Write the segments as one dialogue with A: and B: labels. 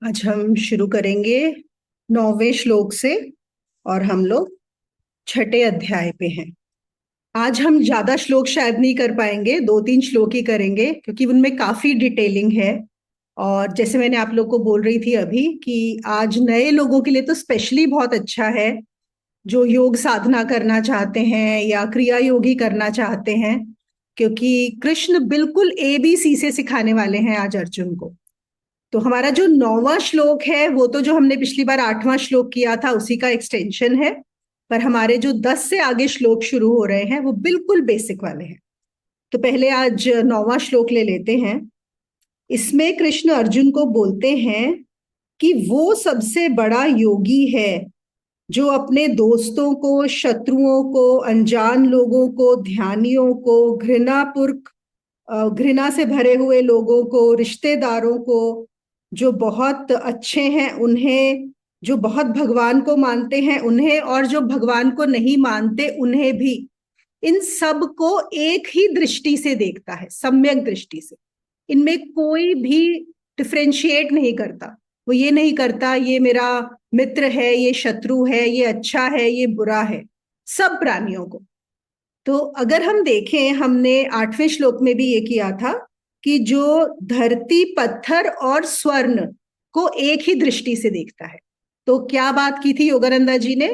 A: आज हम शुरू करेंगे 9वें श्लोक से। और हम लोग छठे अध्याय पे हैं। आज हम ज्यादा श्लोक शायद नहीं कर पाएंगे, 2-3 श्लोक ही करेंगे क्योंकि उनमें काफी डिटेलिंग है। और जैसे मैंने आप लोग को बोल रही थी अभी कि आज नए लोगों के लिए तो स्पेशली बहुत अच्छा है, जो योग साधना करना चाहते हैं या क्रिया योगी करना चाहते हैं, क्योंकि कृष्ण बिल्कुल ABC से सिखाने वाले हैं आज अर्जुन को। तो हमारा जो 9वां श्लोक है वो तो जो हमने पिछली बार 8वां श्लोक किया था उसी का एक्सटेंशन है। पर हमारे जो 10 से आगे श्लोक शुरू हो रहे हैं वो बिल्कुल बेसिक वाले हैं। तो पहले आज 9वां श्लोक ले लेते हैं। इसमें कृष्ण अर्जुन को बोलते हैं कि वो सबसे बड़ा योगी है जो अपने दोस्तों को, शत्रुओं को, अनजान लोगों को, ध्यानियों को, घृणा से भरे हुए लोगों को, रिश्तेदारों को, जो बहुत अच्छे हैं उन्हें, जो बहुत भगवान को मानते हैं उन्हें, और जो भगवान को नहीं मानते उन्हें भी, इन सब को एक ही दृष्टि से देखता है, सम्यक दृष्टि से। इनमें कोई भी डिफ्रेंशिएट नहीं करता। वो ये नहीं करता ये मेरा मित्र है, ये शत्रु है, ये अच्छा है, ये बुरा है, सब प्राणियों को। तो अगर हम देखें, हमने 8वें श्लोक में भी ये किया था कि जो धरती, पत्थर और स्वर्ण को एक ही दृष्टि से देखता है। तो क्या बात की थी योगानंदा जी ने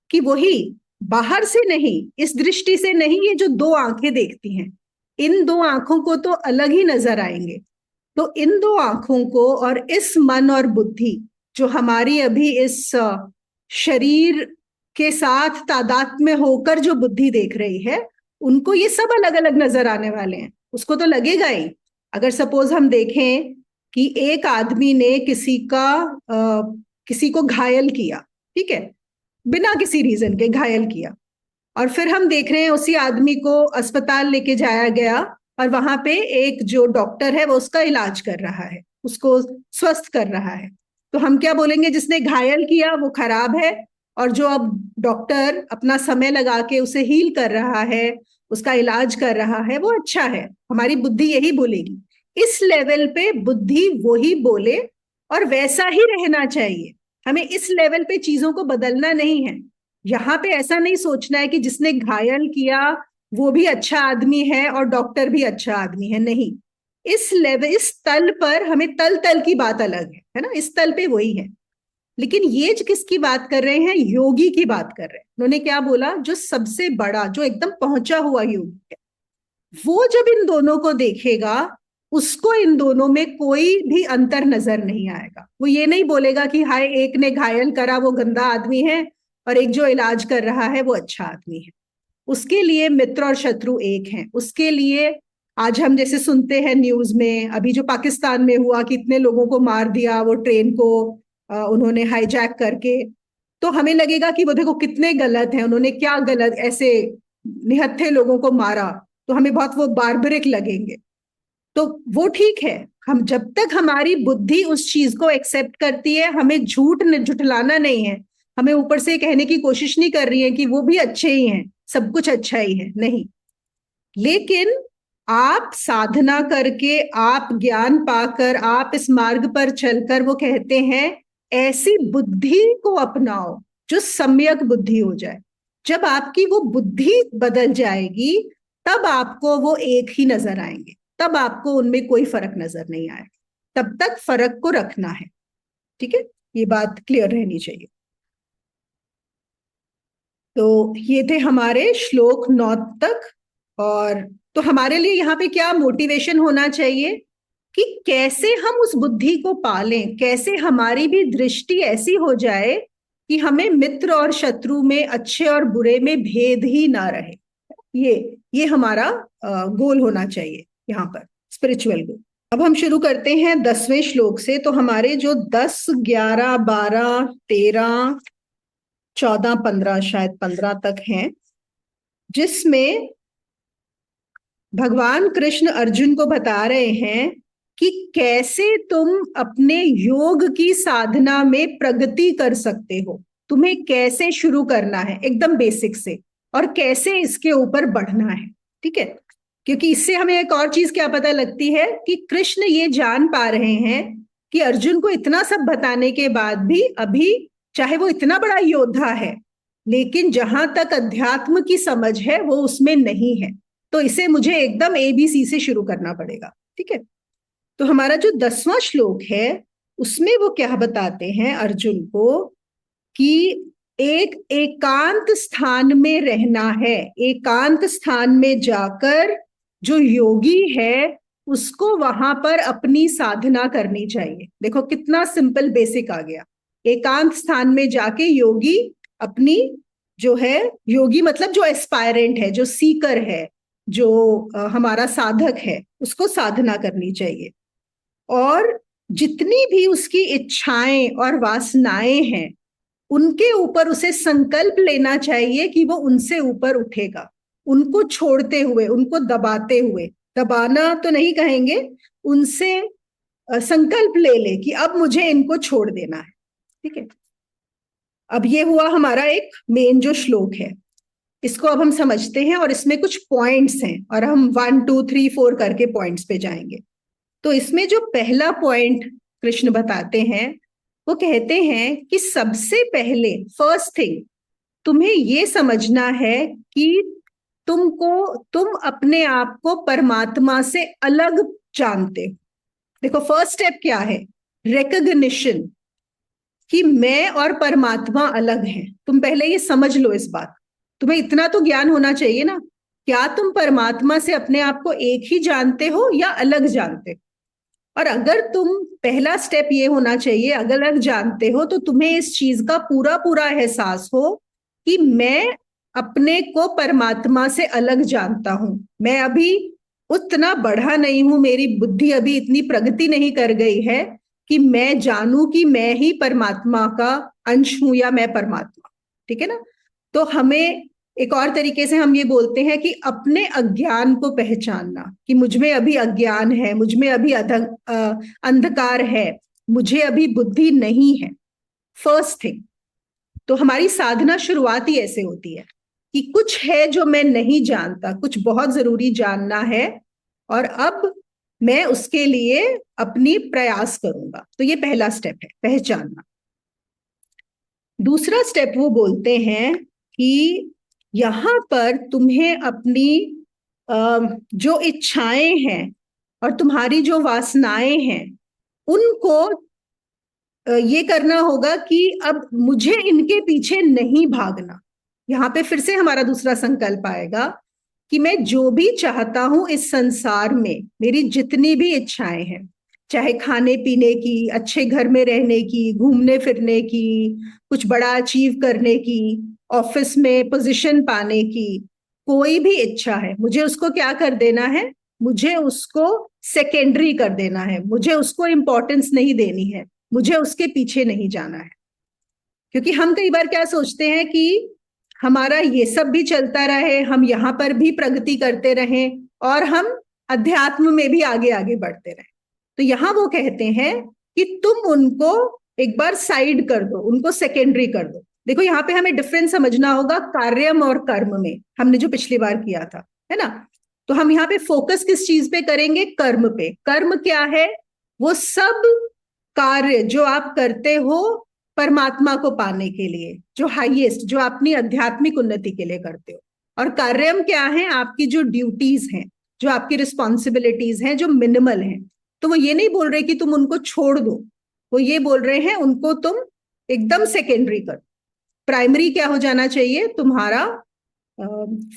A: कि वही बाहर से नहीं, इस दृष्टि से नहीं, ये जो 2 आंखें देखती हैं, इन 2 आंखों को तो अलग ही नजर आएंगे। तो इन 2 आंखों को और इस मन और बुद्धि जो हमारी अभी इस शरीर के साथ तादात्म्य में होकर जो बुद्धि देख रही है, उनको ये सब अलग अलग नजर आने वाले हैं। उसको तो लगेगा ही। अगर सपोज हम देखें कि एक आदमी ने किसी को घायल किया, ठीक है, बिना किसी रीजन के घायल किया, और फिर हम देख रहे हैं उसी आदमी को अस्पताल लेके जाया गया और वहां पे एक जो डॉक्टर है वो उसका इलाज कर रहा है, उसको स्वस्थ कर रहा है। तो हम क्या बोलेंगे? जिसने घायल किया वो खराब है, और जो अब डॉक्टर अपना समय लगा के उसे हील कर रहा है, उसका इलाज कर रहा है, वो अच्छा है। हमारी बुद्धि यही बोलेगी। इस लेवल पे बुद्धि वही बोले और वैसा ही रहना चाहिए। हमें इस लेवल पे चीजों को बदलना नहीं है। यहाँ पे ऐसा नहीं सोचना है कि जिसने घायल किया वो भी अच्छा आदमी है और डॉक्टर भी अच्छा आदमी है, नहीं। इस लेवल, इस तल पर हमें तल तल की बात अलग है ना, इस तल पे वही है। लेकिन ये जो किसकी बात कर रहे हैं? योगी की बात कर रहे हैं। उन्होंने क्या बोला? जो सबसे बड़ा, जो एकदम पहुंचा हुआ योगी है, वो जब इन दोनों को देखेगा, उसको इन दोनों में कोई भी अंतर नजर नहीं आएगा। वो ये नहीं बोलेगा कि हाय, एक ने घायल करा वो गंदा आदमी है और एक जो इलाज कर रहा है वो अच्छा आदमी है। उसके लिए मित्र और शत्रु एक हैं। उसके लिए आज हम जैसे सुनते हैं न्यूज में, अभी जो पाकिस्तान में हुआ कि इतने लोगों को मार दिया, वो ट्रेन को उन्होंने हाईजैक करके, तो हमें लगेगा कि वो देखो कितने गलत है, उन्होंने क्या गलत ऐसे निहत्थे लोगों को मारा, तो हमें बहुत वो बार्बरिक लगेंगे। तो वो ठीक है, हम जब तक हमारी बुद्धि उस चीज को एक्सेप्ट करती है, हमें झुठलाना नहीं है। हमें ऊपर से कहने की कोशिश नहीं कर रही है कि वो भी अच्छे ही हैं, सब कुछ अच्छा ही है, नहीं। लेकिन आप साधना करके, आप ज्ञान पाकर, आप इस मार्ग पर चलकर, वो कहते हैं ऐसी बुद्धि को अपनाओ जो सम्यक बुद्धि हो जाए। जब आपकी वो बुद्धि बदल जाएगी, तब आपको वो एक ही नजर आएंगे, तब आपको उनमें कोई फर्क नजर नहीं आएगा। तब तक फर्क को रखना है, ठीक है? ये बात क्लियर रहनी चाहिए। तो ये थे हमारे श्लोक 9 तक। और तो हमारे लिए यहाँ पे क्या मोटिवेशन होना चाहिए कि कैसे हम उस बुद्धि को पालें, कैसे हमारी भी दृष्टि ऐसी हो जाए कि हमें मित्र और शत्रु में, अच्छे और बुरे में भेद ही ना रहे। ये हमारा गोल होना चाहिए यहाँ पर, स्पिरिचुअल गोल। अब हम शुरू करते हैं 10वें श्लोक से। तो हमारे जो 10, 11, 12, 13, 14, 15, शायद 15 तक हैं, जिसमें भगवान कृष्ण अर्जुन को बता रहे हैं कि कैसे तुम अपने योग की साधना में प्रगति कर सकते हो, तुम्हें कैसे शुरू करना है एकदम बेसिक से, और कैसे इसके ऊपर बढ़ना है, ठीक है? क्योंकि इससे हमें एक और चीज क्या पता लगती है कि कृष्ण ये जान पा रहे हैं कि अर्जुन को इतना सब बताने के बाद भी अभी, चाहे वो इतना बड़ा योद्धा है, लेकिन जहां तक अध्यात्म की समझ है वो उसमें नहीं है, तो इसे मुझे एकदम ABC से शुरू करना पड़ेगा। ठीक है, तो हमारा जो 10वां श्लोक है उसमें वो क्या बताते हैं अर्जुन को कि एक एकांत स्थान में रहना है, एकांत स्थान में जाकर जो योगी है उसको वहां पर अपनी साधना करनी चाहिए। देखो कितना सिंपल बेसिक आ गया। एकांत स्थान में जाके योगी अपनी जो है, योगी मतलब जो एस्पायरेंट है, जो सीकर है, जो हमारा साधक है, उसको साधना करनी चाहिए। और जितनी भी उसकी इच्छाएं और वासनाएं हैं उनके ऊपर उसे संकल्प लेना चाहिए कि वो उनसे ऊपर उठेगा, उनको छोड़ते हुए, उनको दबाते हुए, दबाना तो नहीं कहेंगे, उनसे संकल्प ले ले कि अब मुझे इनको छोड़ देना है। ठीक है, अब ये हुआ हमारा एक मेन जो श्लोक है, इसको अब हम समझते हैं और इसमें कुछ पॉइंट्स हैं और हम 1 2 3 4 करके पॉइंट्स पे जाएंगे। तो इसमें जो पहला पॉइंट कृष्ण बताते हैं वो कहते हैं कि सबसे पहले फर्स्ट थिंग तुम्हें ये समझना है कि तुम अपने आप को परमात्मा से अलग जानते हो। देखो फर्स्ट स्टेप क्या है, रिकॉग्निशन, कि मैं और परमात्मा अलग हैं। तुम पहले ये समझ लो इस बात, तुम्हें इतना तो ज्ञान होना चाहिए ना, क्या तुम परमात्मा से अपने आप को एक ही जानते हो या अलग जानते हो? और अगर तुम, पहला स्टेप ये होना चाहिए, अगर अलग जानते हो तो तुम्हें इस चीज का पूरा पूरा एहसास हो कि मैं अपने को परमात्मा से अलग जानता हूं। मैं अभी उतना बढ़ा नहीं हूं, मेरी बुद्धि अभी इतनी प्रगति नहीं कर गई है कि मैं जानूं कि मैं ही परमात्मा का अंश हूं या मैं परमात्मा। ठीक है ना, तो हमें एक और तरीके से हम ये बोलते हैं कि अपने अज्ञान को पहचानना, कि मुझ में अभी अज्ञान है, मुझ में अभी अंधकार है, मुझे अभी बुद्धि नहीं है। फर्स्ट थिंग, तो हमारी साधना शुरुआत ही ऐसे होती है कि कुछ है जो मैं नहीं जानता, कुछ बहुत जरूरी जानना है और अब मैं उसके लिए अपनी प्रयास करूंगा। तो ये पहला स्टेप है, पहचानना। दूसरा स्टेप वो बोलते हैं कि यहां पर तुम्हें अपनी जो इच्छाएं हैं और तुम्हारी जो वासनाएं हैं उनको ये करना होगा कि अब मुझे इनके पीछे नहीं भागना। यहां पे फिर से हमारा दूसरा संकल्प आएगा कि मैं जो भी चाहता हूं इस संसार में, मेरी जितनी भी इच्छाएं हैं, चाहे खाने पीने की, अच्छे घर में रहने की, घूमने फिरने की, कुछ बड़ा अचीव करने की, ऑफिस में पोजीशन पाने की, कोई भी इच्छा है, मुझे उसको क्या कर देना है, मुझे उसको सेकेंडरी कर देना है, मुझे उसको इंपॉर्टेंस नहीं देनी है, मुझे उसके पीछे नहीं जाना है। क्योंकि हम कई बार क्या सोचते हैं कि हमारा ये सब भी चलता रहे, हम यहाँ पर भी प्रगति करते रहें और हम अध्यात्म में भी आगे आगे बढ़ते रहें। तो यहाँ वो कहते हैं कि तुम उनको एक बार साइड कर दो, उनको सेकेंडरी कर दो। देखो यहाँ पे हमें डिफरेंस समझना होगा कार्यम और कर्म में, हमने जो पिछली बार किया था, है ना। तो हम यहाँ पे फोकस किस चीज पे करेंगे, कर्म पे। कर्म क्या है, वो सब कार्य जो आप करते हो परमात्मा को पाने के लिए, जो हाईएस्ट, जो अपनी आध्यात्मिक उन्नति के लिए करते हो। और कार्यम क्या है, आपकी जो ड्यूटीज हैं, जो आपकी रिस्पॉन्सिबिलिटीज हैं, जो मिनिमल हैं। तो वो ये नहीं बोल रहे कि तुम उनको छोड़ दो, वो ये बोल रहे हैं उनको तुम एकदम सेकेंडरी करो। प्राइमरी क्या हो जाना चाहिए तुम्हारा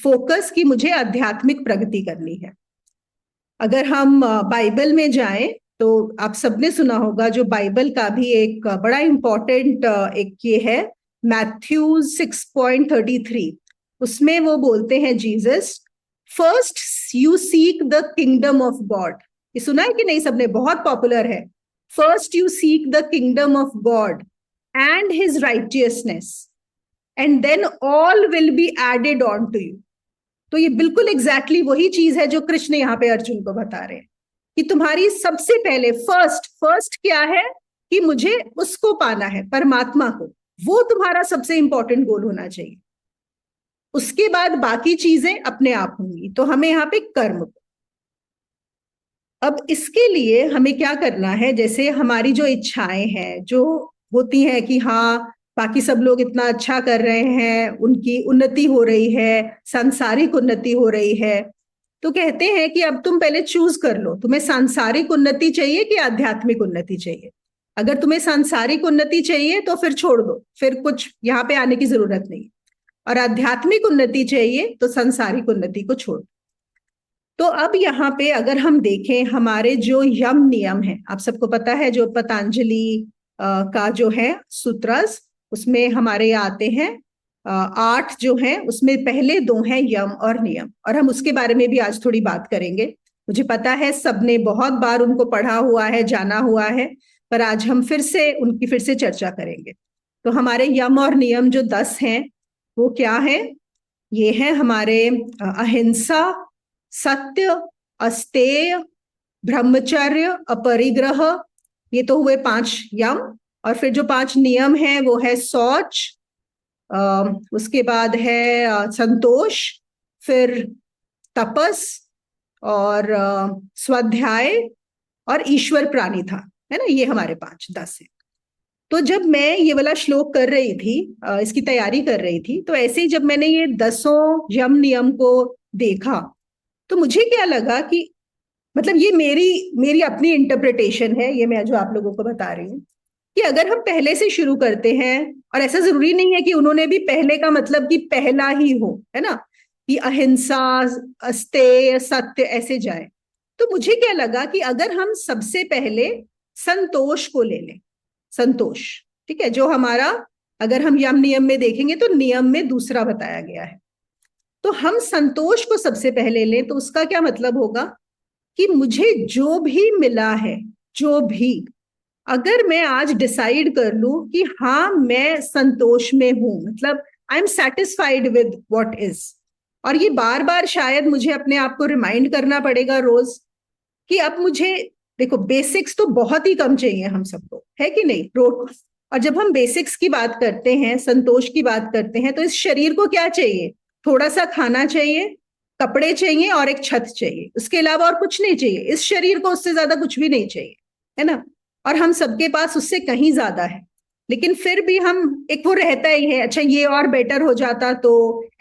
A: फोकस, कि मुझे आध्यात्मिक प्रगति करनी है। अगर हम बाइबल में जाएं तो आप सबने सुना होगा, जो बाइबल का भी एक बड़ा इंपॉर्टेंट एक ये है, मैथ्यू 6:33, उसमें वो बोलते हैं Jesus, first you seek the kingdom of God. ये सुना है कि नहीं सबने, बहुत पॉपुलर है। First you seek the kingdom of God and his righteousness and then all will be added on to you. तो ये बिल्कुल एग्जैक्टली वही चीज है जो कृष्ण यहाँ पे अर्जुन को बता रहे हैं कि तुम्हारी सबसे पहले फर्स्ट क्या है, कि मुझे उसको पाना है, परमात्मा को। वो तुम्हारा सबसे इंपॉर्टेंट गोल होना चाहिए। उसके बाद बाकी चीजें अपने आप होंगी। तो हमें यहाँ पे कर्म, अब इसके लिए हमें क्या करना है, जैसे हमारी जो इच्छाएं हैं जो होती हैं कि हाँ बाकी सब लोग इतना अच्छा कर रहे हैं, उनकी उन्नति हो रही है, सांसारिक उन्नति हो रही है, तो कहते हैं कि अब तुम पहले चूज कर लो, तुम्हें सांसारिक उन्नति चाहिए कि आध्यात्मिक उन्नति चाहिए। अगर तुम्हें सांसारिक उन्नति चाहिए तो फिर छोड़ दो, फिर कुछ यहाँ पे आने की जरूरत नहीं। और आध्यात्मिक उन्नति चाहिए तो सांसारिक उन्नति को छोड़ दो। तो अब यहाँ पे अगर हम देखें हमारे जो यम नियम है, आप सबको पता है जो पतंजलि का जो है सूत्रस, उसमें हमारे आते हैं 8 जो हैं, उसमें पहले 2 हैं यम और नियम, और हम उसके बारे में भी आज थोड़ी बात करेंगे। मुझे पता है सबने बहुत बार उनको पढ़ा हुआ है, जाना हुआ है, पर आज हम उनकी फिर से चर्चा करेंगे। तो हमारे यम और नियम जो 10 हैं वो क्या है? ये है हमारे अहिंसा, सत्य, अस्तेय, ब्रह्मचर्य, अपरिग्रह, ये तो हुए 5 यम। और फिर जो 5 नियम है वो है शौच, उसके बाद है संतोष, फिर तपस, और स्वाध्याय, और ईश्वर प्राणी था, है ना, ये हमारे 5-10 है। तो जब मैं ये वाला श्लोक कर रही थी, इसकी तैयारी कर रही थी, तो ऐसे ही जब मैंने ये 10 यम नियम को देखा तो मुझे क्या लगा कि मतलब ये मेरी मेरी अपनी इंटरप्रिटेशन है, ये मैं जो आप लोगों को बता रही हूँ, कि अगर हम पहले से शुरू करते हैं, और ऐसा जरूरी नहीं है कि उन्होंने भी पहले का मतलब कि पहला ही हो, है ना, कि अहिंसा, अस्तेय, सत्य ऐसे जाए। तो मुझे क्या लगा कि अगर हम सबसे पहले संतोष को ले लें, संतोष, ठीक है, जो हमारा अगर हम यम नियम में देखेंगे तो नियम में दूसरा बताया गया है, तो हम संतोष को सबसे पहले लें, तो उसका क्या मतलब होगा कि मुझे जो भी मिला है, जो भी, अगर मैं आज डिसाइड कर लूं कि हाँ मैं संतोष में हूं, मतलब I am satisfied with what is, और ये बार बार शायद मुझे अपने आप को रिमाइंड करना पड़ेगा रोज कि अब मुझे, देखो बेसिक्स तो बहुत ही कम चाहिए हम सबको, है कि नहीं, रोज। और जब हम बेसिक्स की बात करते हैं, संतोष की बात करते हैं, तो इस शरीर को क्या चाहिए? थोड़ा सा खाना चाहिए, कपड़े चाहिए और एक छत चाहिए, उसके अलावा और कुछ नहीं चाहिए। इस शरीर को उससे ज्यादा कुछ भी नहीं चाहिए, है ना, और हम सबके पास उससे कहीं ज्यादा है, लेकिन फिर भी हम, एक वो रहता ही है, अच्छा ये और बेटर हो जाता तो,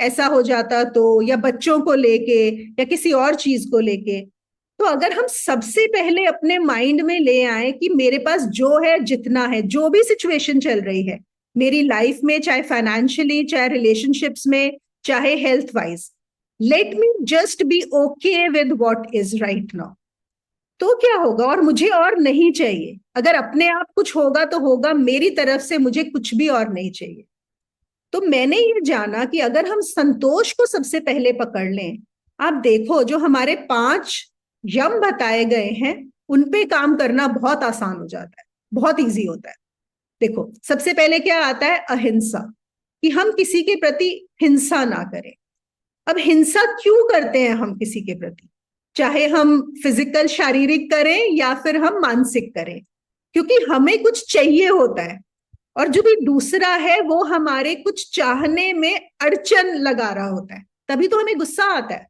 A: ऐसा हो जाता तो, या बच्चों को लेके या किसी और चीज को लेके। तो अगर हम सबसे पहले अपने माइंड में ले आए कि मेरे पास जो है, जितना है, जो भी सिचुएशन चल रही है मेरी लाइफ में, चाहे फाइनेंशियली, चाहे रिलेशनशिप्स में, चाहे health wise, let me just be okay with what is right now. तो क्या होगा, और मुझे और नहीं चाहिए, अगर अपने आप कुछ होगा तो होगा, मेरी तरफ से मुझे कुछ भी और नहीं चाहिए। तो मैंने ये जाना कि अगर हम संतोष को सबसे पहले पकड़ लें, आप देखो जो हमारे 5 यम बताए गए हैं उन पे काम करना बहुत आसान हो जाता है, बहुत इजी होता है। देखो सबसे पहले क्या आता है? अहिंसा, कि हम किसी के प्रति हिंसा ना करें। अब हिंसा क्यों करते हैं हम किसी के प्रति, चाहे हम फिजिकल शारीरिक करें या फिर हम मानसिक करें? क्योंकि हमें कुछ चाहिए होता है, और जो भी दूसरा है वो हमारे कुछ चाहने में अड़चन लगा रहा होता है, तभी तो हमें गुस्सा आता है।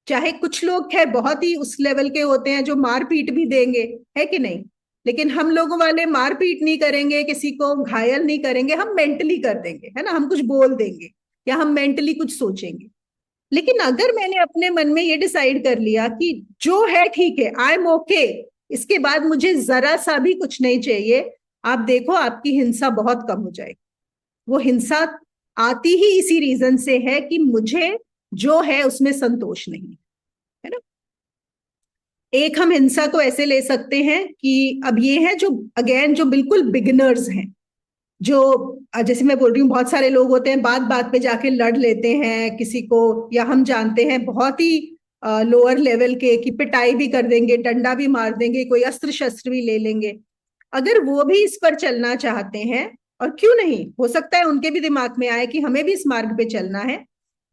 A: चाहे कुछ लोग है बहुत ही उस लेवल के होते हैं जो मारपीट भी देंगे, है कि नहीं, लेकिन हम लोगों वाले मारपीट नहीं करेंगे, किसी को घायल नहीं करेंगे, हम मेंटली कर देंगे, है ना, हम कुछ बोल देंगे या हम मेंटली कुछ सोचेंगे। लेकिन अगर मैंने अपने मन में ये डिसाइड कर लिया कि जो है ठीक है, आई एम ओके, इसके बाद मुझे जरा सा भी कुछ नहीं चाहिए, आप देखो आपकी हिंसा बहुत कम हो जाएगी। वो हिंसा आती ही इसी रीजन से है कि मुझे जो है उसमें संतोष नहीं है ना। एक हम हिंसा को ऐसे ले सकते हैं कि अब ये है जो अगेन जो बिल्कुल बिगिनर्स हैं, जो जैसे मैं बोल रही हूँ बहुत सारे लोग होते हैं बात बात पे जाके लड़ लेते हैं किसी को, या हम जानते हैं बहुत ही लोअर लेवल के कि पिटाई भी कर देंगे, डंडा भी मार देंगे, कोई अस्त्र शस्त्र भी ले लेंगे। अगर वो भी इस पर चलना चाहते हैं, और क्यों नहीं, हो सकता है उनके भी दिमाग में आए कि हमें भी इस मार्ग पे चलना है,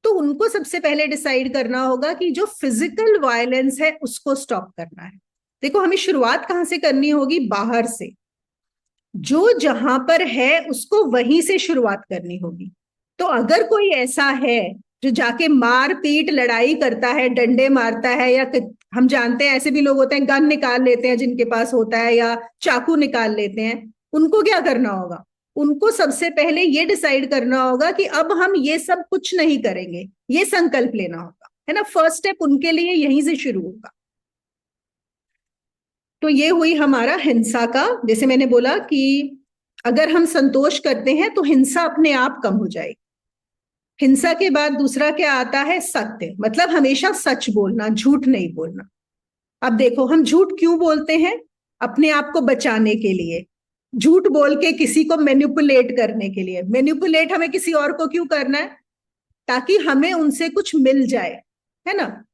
A: तो उनको सबसे पहले डिसाइड करना होगा कि जो फिजिकल वायलेंस है उसको स्टॉप करना है। देखो हमें शुरुआत कहां से करनी होगी? बाहर से, जो जहां पर है उसको वहीं से शुरुआत करनी होगी। तो अगर कोई ऐसा है जो जाके मार पीट लड़ाई करता है, डंडे मारता है या हम जानते हैं ऐसे भी लोग होते हैं, गन निकाल लेते हैं जिनके पास होता है, या चाकू निकाल लेते हैं। उनको क्या करना होगा? उनको सबसे पहले ये डिसाइड करना होगा कि अब हम ये सब कुछ नहीं करेंगे, ये संकल्प लेना होगा, है ना। फर्स्ट स्टेप उनके लिए यहीं से शुरू होगा। तो ये हुई हमारा हिंसा का। जैसे मैंने बोला कि अगर हम संतोष करते हैं तो हिंसा अपने आप कम हो जाएगी। हिंसा के बाद दूसरा क्या आता है? सत्य, मतलब हमेशा सच बोलना, झूठ नहीं बोलना। अब देखो, हम झूठ क्यों बोलते हैं? अपने आप को बचाने के लिए। झूठ बोल के किसी को मैनिपुलेट करने के लिए। मैनिपुलेट हमें किसी और को क्यों करना है? ताकि हमें उनसे कुछ मिल जाए, है ना।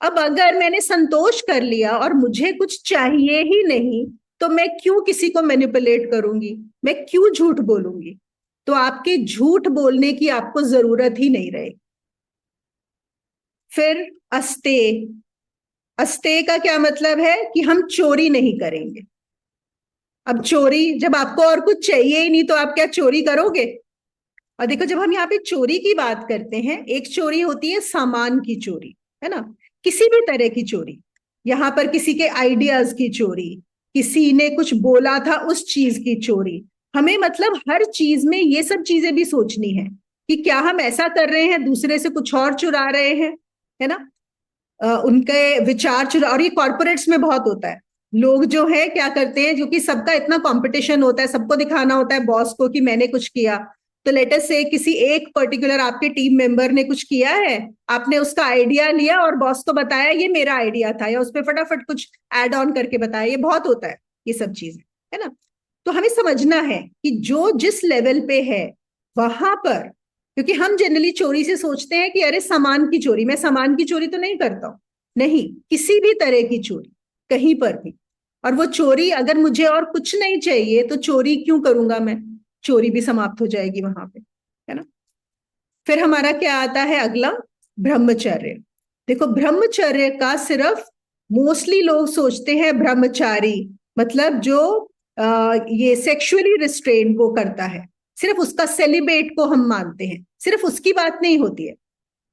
A: अब अगर मैंने संतोष कर लिया और मुझे कुछ चाहिए ही नहीं, तो मैं क्यों किसी को मैनिपुलेट करूंगी? मैं क्यों झूठ बोलूंगी? तो आपके झूठ बोलने की आपको जरूरत ही नहीं रहेगी। फिर अस्तेय। अस्तेय का क्या मतलब है? कि हम चोरी नहीं करेंगे। अब चोरी, जब आपको और कुछ चाहिए ही नहीं तो आप क्या चोरी करोगे? और देखो, जब हम यहाँ पे चोरी की बात करते हैं, एक चोरी होती है सामान की चोरी, है ना, किसी भी तरह की चोरी। यहाँ पर किसी के आइडियाज की चोरी, किसी ने कुछ बोला था उस चीज की चोरी। हमें मतलब हर चीज में ये सब चीजें भी सोचनी है कि क्या हम ऐसा कर रहे हैं, दूसरे से कुछ और चुरा रहे हैं, है ना। उनके विचार चुरा। और ये कॉर्पोरेट्स में बहुत होता है। लोग जो है क्या करते हैं, जो कि सबका इतना कंपटीशन होता है, सबको दिखाना होता है बॉस को कि मैंने कुछ किया। तो लेट अस से किसी एक पर्टिकुलर आपके टीम मेंबर ने कुछ किया है, आपने उसका आइडिया लिया और बॉस को बताया ये मेरा आइडिया था, या उस पर फटाफट कुछ ऐड ऑन करके बताया। ये बहुत होता है ये सब चीजें, है ना। तो हमें समझना है कि जो जिस लेवल पे है वहां पर, क्योंकि हम जनरली चोरी से सोचते हैं कि अरे सामान की चोरी, मैं सामान की चोरी तो नहीं करता हूं। नहीं, किसी भी तरह की चोरी, कहीं पर भी। और वो चोरी, अगर मुझे और कुछ नहीं चाहिए तो चोरी क्यों करूंगा मैं? चोरी भी समाप्त हो जाएगी वहां पे, है ना। फिर हमारा क्या आता है अगला? ब्रह्मचर्य। देखो, ब्रह्मचर्य का सिर्फ मोस्टली लोग सोचते हैं ब्रह्मचारी मतलब जो ये सेक्सुअली रिस्ट्रेन वो करता है, सिर्फ उसका सेलिब्रेट को हम मानते हैं। सिर्फ उसकी बात नहीं होती है।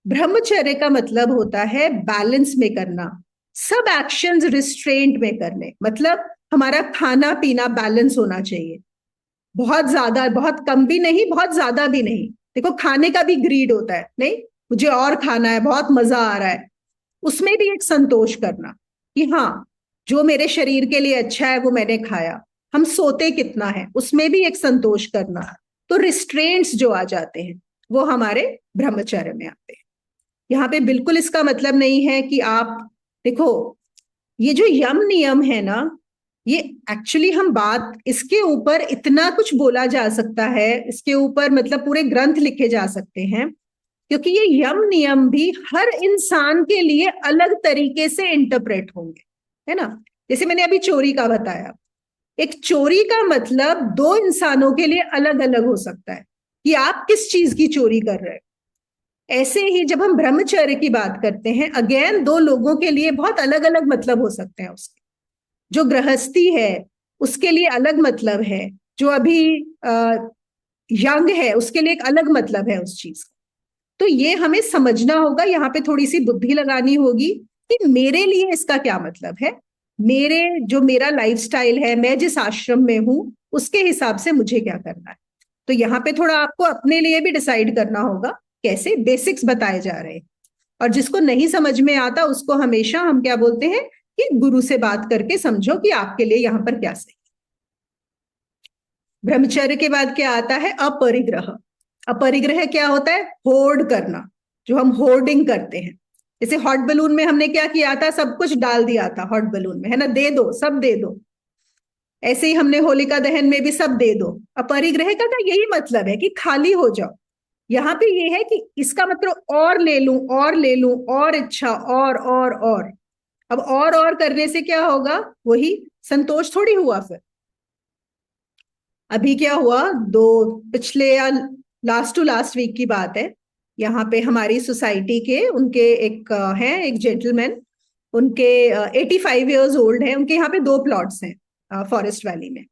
A: ब्रह्मचर्य का मतलब होता है बैलेंस में करना, सब एक्शंस रिस्ट्रेंट में करने। मतलब हमारा खाना पीना बैलेंस होना चाहिए। बहुत ज्यादा, बहुत कम भी नहीं, बहुत ज्यादा भी नहीं। देखो, खाने का भी ग्रीड होता है, नहीं मुझे और खाना है, बहुत मजा आ रहा है, उसमें भी एक संतोष करना कि हाँ, जो मेरे शरीर के लिए अच्छा है वो मैंने खाया। हम सोते कितना है, उसमें भी एक संतोष करना। तो रिस्ट्रेंट्स जो आ जाते हैं वो हमारे ब्रह्मचर्य में आते हैं। यहाँ पे बिल्कुल इसका मतलब नहीं है कि आप, देखो, ये जो यम नियम है ना, ये एक्चुअली हम बात इसके ऊपर इतना कुछ बोला जा सकता है, इसके ऊपर मतलब पूरे ग्रंथ लिखे जा सकते हैं, क्योंकि ये यम नियम भी हर इंसान के लिए अलग तरीके से इंटरप्रेट होंगे, है ना। जैसे मैंने अभी चोरी का बताया, एक चोरी का मतलब दो इंसानों के लिए अलग अलग हो सकता है कि आप किस चीज की चोरी कर रहे हैं। ऐसे ही जब हम ब्रह्मचर्य की बात करते हैं, अगेन दो लोगों के लिए बहुत अलग अलग मतलब हो सकते हैं उसके। जो गृहस्थी है उसके लिए अलग मतलब है, जो अभी यंग है उसके लिए एक अलग मतलब है उस चीज का। तो ये हमें समझना होगा, यहाँ पे थोड़ी सी बुद्धि लगानी होगी कि मेरे लिए इसका क्या मतलब है, मेरे जो मेरा लाइफस्टाइल है, मैं जिस आश्रम में हूं उसके हिसाब से मुझे क्या करना है। तो यहाँ पे थोड़ा आपको अपने लिए भी डिसाइड करना होगा, कैसे बेसिक्स बताए जा रहे हैं। और जिसको नहीं समझ में आता उसको हमेशा हम क्या बोलते हैं कि गुरु से बात करके समझो कि आपके लिए यहाँ पर क्या सही। ब्रह्मचर्य के बाद क्या आता है? अपरिग्रह। अपरिग्रह क्या होता है? होर्ड करना, जो हम होर्डिंग करते हैं। जैसे हॉट बलून में हमने क्या किया था? सब कुछ डाल दिया था हॉट बलून में, है ना, दे दो, सब दे दो। ऐसे ही हमने होलिका दहन में भी सब दे दो। अपरिग्रह का यही मतलब है कि खाली हो जाओ। यहाँ पे ये है कि इसका मतलब और ले लूं, और ले लूं, और इच्छा, और। अब और करने से क्या होगा? वही संतोष थोड़ी हुआ फिर। अभी क्या हुआ, दो पिछले या लास्ट टू लास्ट वीक की बात है, यहाँ पे हमारी सोसाइटी के उनके एक हैं, एक जेंटलमैन, उनके 85 ईयर्स ओल्ड है, उनके यहाँ पे दो प्लॉट्स हैं फॉरेस्ट वैली में।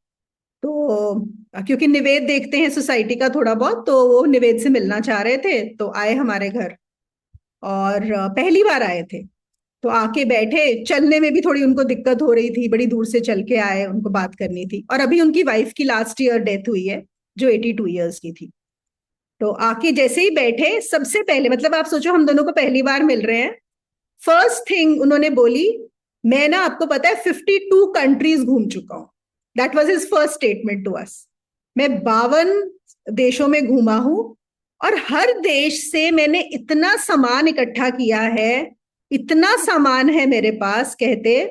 A: तो क्योंकि निवेद देखते हैं सोसाइटी का थोड़ा बहुत, तो वो निवेद से मिलना चाह रहे थे, तो आए हमारे घर। और पहली बार आए थे। तो आके बैठे, चलने में भी थोड़ी उनको दिक्कत हो रही थी, बड़ी दूर से चल के आए, उनको बात करनी थी। और अभी उनकी वाइफ की लास्ट ईयर डेथ हुई है, जो 82 ईयर्स की थी। तो आके जैसे ही बैठे, सबसे पहले, मतलब आप सोचो हम दोनों को पहली बार मिल रहे हैं, फर्स्ट थिंग उन्होंने बोली, मैं ना, आपको पता है 52 कंट्रीज घूम चुका हूं। That was his first statement to us. मैं 52 देशों में घूमा हूं, और हर देश से मैंने इतना सामान इकट्ठा किया है, इतना सामान है मेरे पास, कहते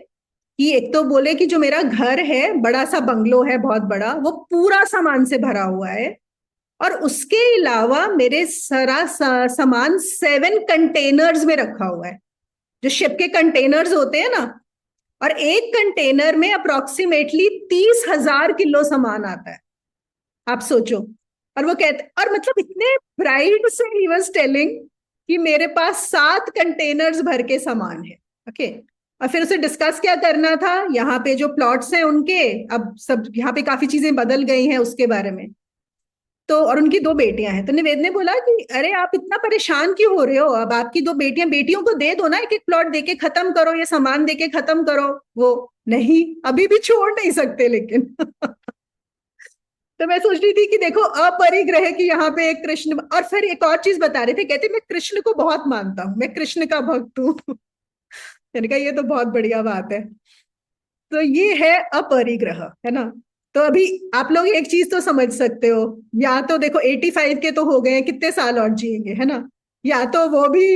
A: कि एक तो बोले कि जो मेरा घर है, बड़ा सा बंगलो है बहुत बड़ा, वो पूरा सामान से भरा हुआ है। और उसके अलावा मेरे सारा सामान 7 कंटेनर्स में रखा हुआ है, जो शिप के कंटेनर्स होते हैं ना। और एक कंटेनर में अप्रोक्सीमेटली 30,000 किलो सामान आता है, आप सोचो। और वो कहते, और मतलब इतने प्राइड से ही वाज टेलिंग कि मेरे पास 7 कंटेनर्स भर के सामान है। ओके। और फिर उसे डिस्कस क्या करना था, यहाँ पे जो प्लॉट्स हैं उनके, अब सब यहाँ पे काफी चीजें बदल गई हैं उसके बारे में। तो और उनकी 2 बेटियां हैं। तो निवेद ने बोला कि अरे आप इतना परेशान क्यों हो रहे हो, अब आपकी 2 बेटियां, बेटियों को दे दो ना, एक एक प्लॉट देके खत्म करो, ये सामान देके खत्म करो। वो, नहीं अभी भी छोड़ नहीं सकते, लेकिन तो मैं सोच रही थी कि देखो अपरिग्रह की यहाँ पे एक कृष्ण, और फिर एक और चीज बता रहे थे, कहते मैं कृष्ण को बहुत मानता हूँ, मैं कृष्ण का भक्त हूँ। मैंने कहा ये तो बहुत बढ़िया बात है। तो ये है अपरिग्रह, है ना। तो अभी आप लोग एक चीज तो समझ सकते हो, या तो देखो 85 के तो हो गए, कितने साल और जिएंगे, है ना। या तो वो भी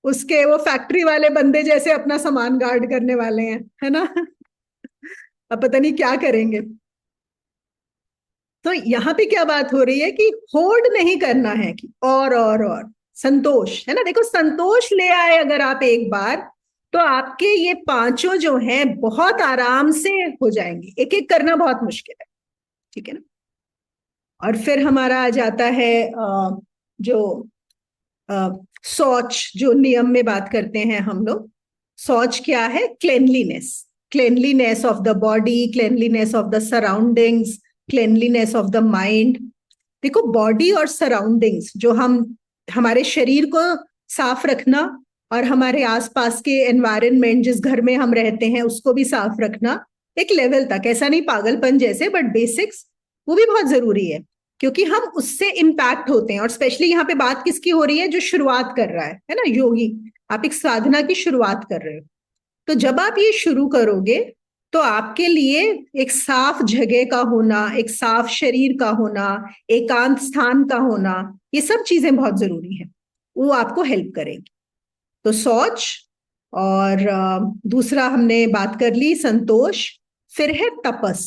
A: उसके वो फैक्ट्री वाले बंदे जैसे अपना सामान गार्ड करने वाले हैं, है ना। अब पता नहीं क्या करेंगे। तो यहाँ पे क्या बात हो रही है कि होर्ड नहीं करना है, कि और संतोष, है ना। देखो संतोष ले आए अगर आप एक बार, तो आपके ये पांचों जो हैं बहुत आराम से हो जाएंगे, एक एक करना बहुत मुश्किल है, ठीक है ना। और फिर हमारा आ जाता है जो शौच, जो नियम में बात करते हैं हम लोग। शौच क्या है? Cleanliness, cleanliness of the body, cleanliness of the surroundings, cleanliness of the mind. देखो बॉडी और सराउंडिंग्स, जो हम, हमारे शरीर को साफ रखना, और हमारे आसपास के एनवायरनमेंट, जिस घर में हम रहते हैं उसको भी साफ रखना, एक लेवल तक, ऐसा नहीं पागलपन जैसे, बट बेसिक्स, वो भी बहुत जरूरी है। क्योंकि हम उससे इम्पैक्ट होते हैं। और स्पेशली यहाँ पे बात किसकी हो रही है? जो शुरुआत कर रहा है ना, योगी। आप एक साधना की शुरुआत कर रहे हो, तो जब आप ये शुरू करोगे, तो आपके लिए एक साफ जगह का होना, एक साफ शरीर का होना, एकांत स्थान का होना, ये सब चीजें बहुत जरूरी है, वो आपको हेल्प करेगी। तो शौच, और दूसरा हमने बात कर ली संतोष। फिर है तपस।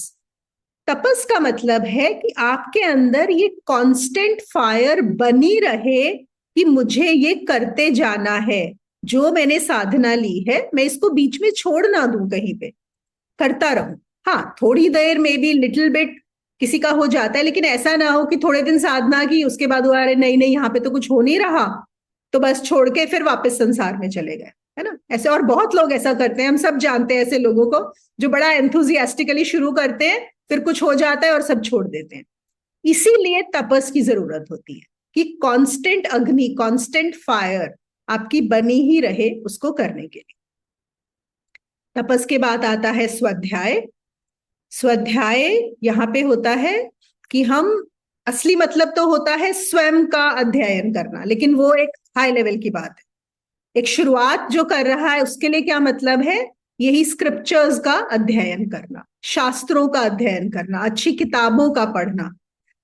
A: तपस का मतलब है कि आपके अंदर ये कांस्टेंट फायर बनी रहे कि मुझे ये करते जाना है, जो मैंने साधना ली है मैं इसको बीच में छोड़ ना दूं, कहीं पे करता रहूं। हाँ, थोड़ी देर में भी लिटिल बिट किसी का हो जाता है, लेकिन ऐसा ना हो कि थोड़े दिन साधना की उसके बाद वो अरे नहीं नहीं यहाँ पे तो कुछ हो नहीं रहा, तो बस छोड़ के फिर वापस संसार में चले गए, है ना। ऐसे और बहुत लोग ऐसा करते हैं, हम सब जानते हैं ऐसे लोगों को, जो बड़ा एंथुजियास्टिकली शुरू करते हैं, फिर कुछ हो जाता है और सब छोड़ देते हैं। इसीलिए तपस की जरूरत होती है कि कांस्टेंट अग्नि, कांस्टेंट फायर आपकी बनी ही रहे उसको करने के लिए। तपस के बाद आता है स्वाध्याय। स्वाध्याय यहाँ पे होता है कि हम, असली मतलब तो होता है स्वयं का अध्ययन करना, लेकिन वो एक हाई लेवल की बात है। एक शुरुआत जो कर रहा है उसके लिए क्या मतलब है? यही स्क्रिप्चर्स का अध्ययन करना, शास्त्रों का अध्ययन करना, अच्छी किताबों का पढ़ना।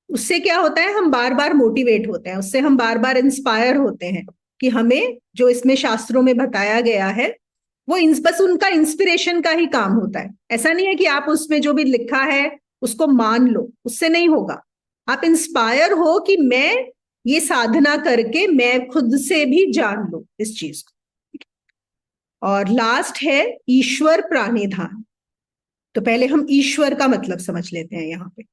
A: उससे क्या होता है? हम बार बार मोटिवेट होते हैं, उससे हम बार बार इंस्पायर होते हैं कि हमें जो इसमें शास्त्रों में बताया गया है वो बस उनका इंस्पिरेशन का ही काम होता है। ऐसा नहीं है कि आप उसमें जो भी लिखा है उसको मान लो, उससे नहीं होगा। आप इंस्पायर हो कि मैं ये साधना करके मैं खुद से भी जान लूं इस चीज को। और लास्ट है ईश्वर प्राणिधान। तो पहले हम ईश्वर का मतलब समझ लेते हैं। यहाँ पे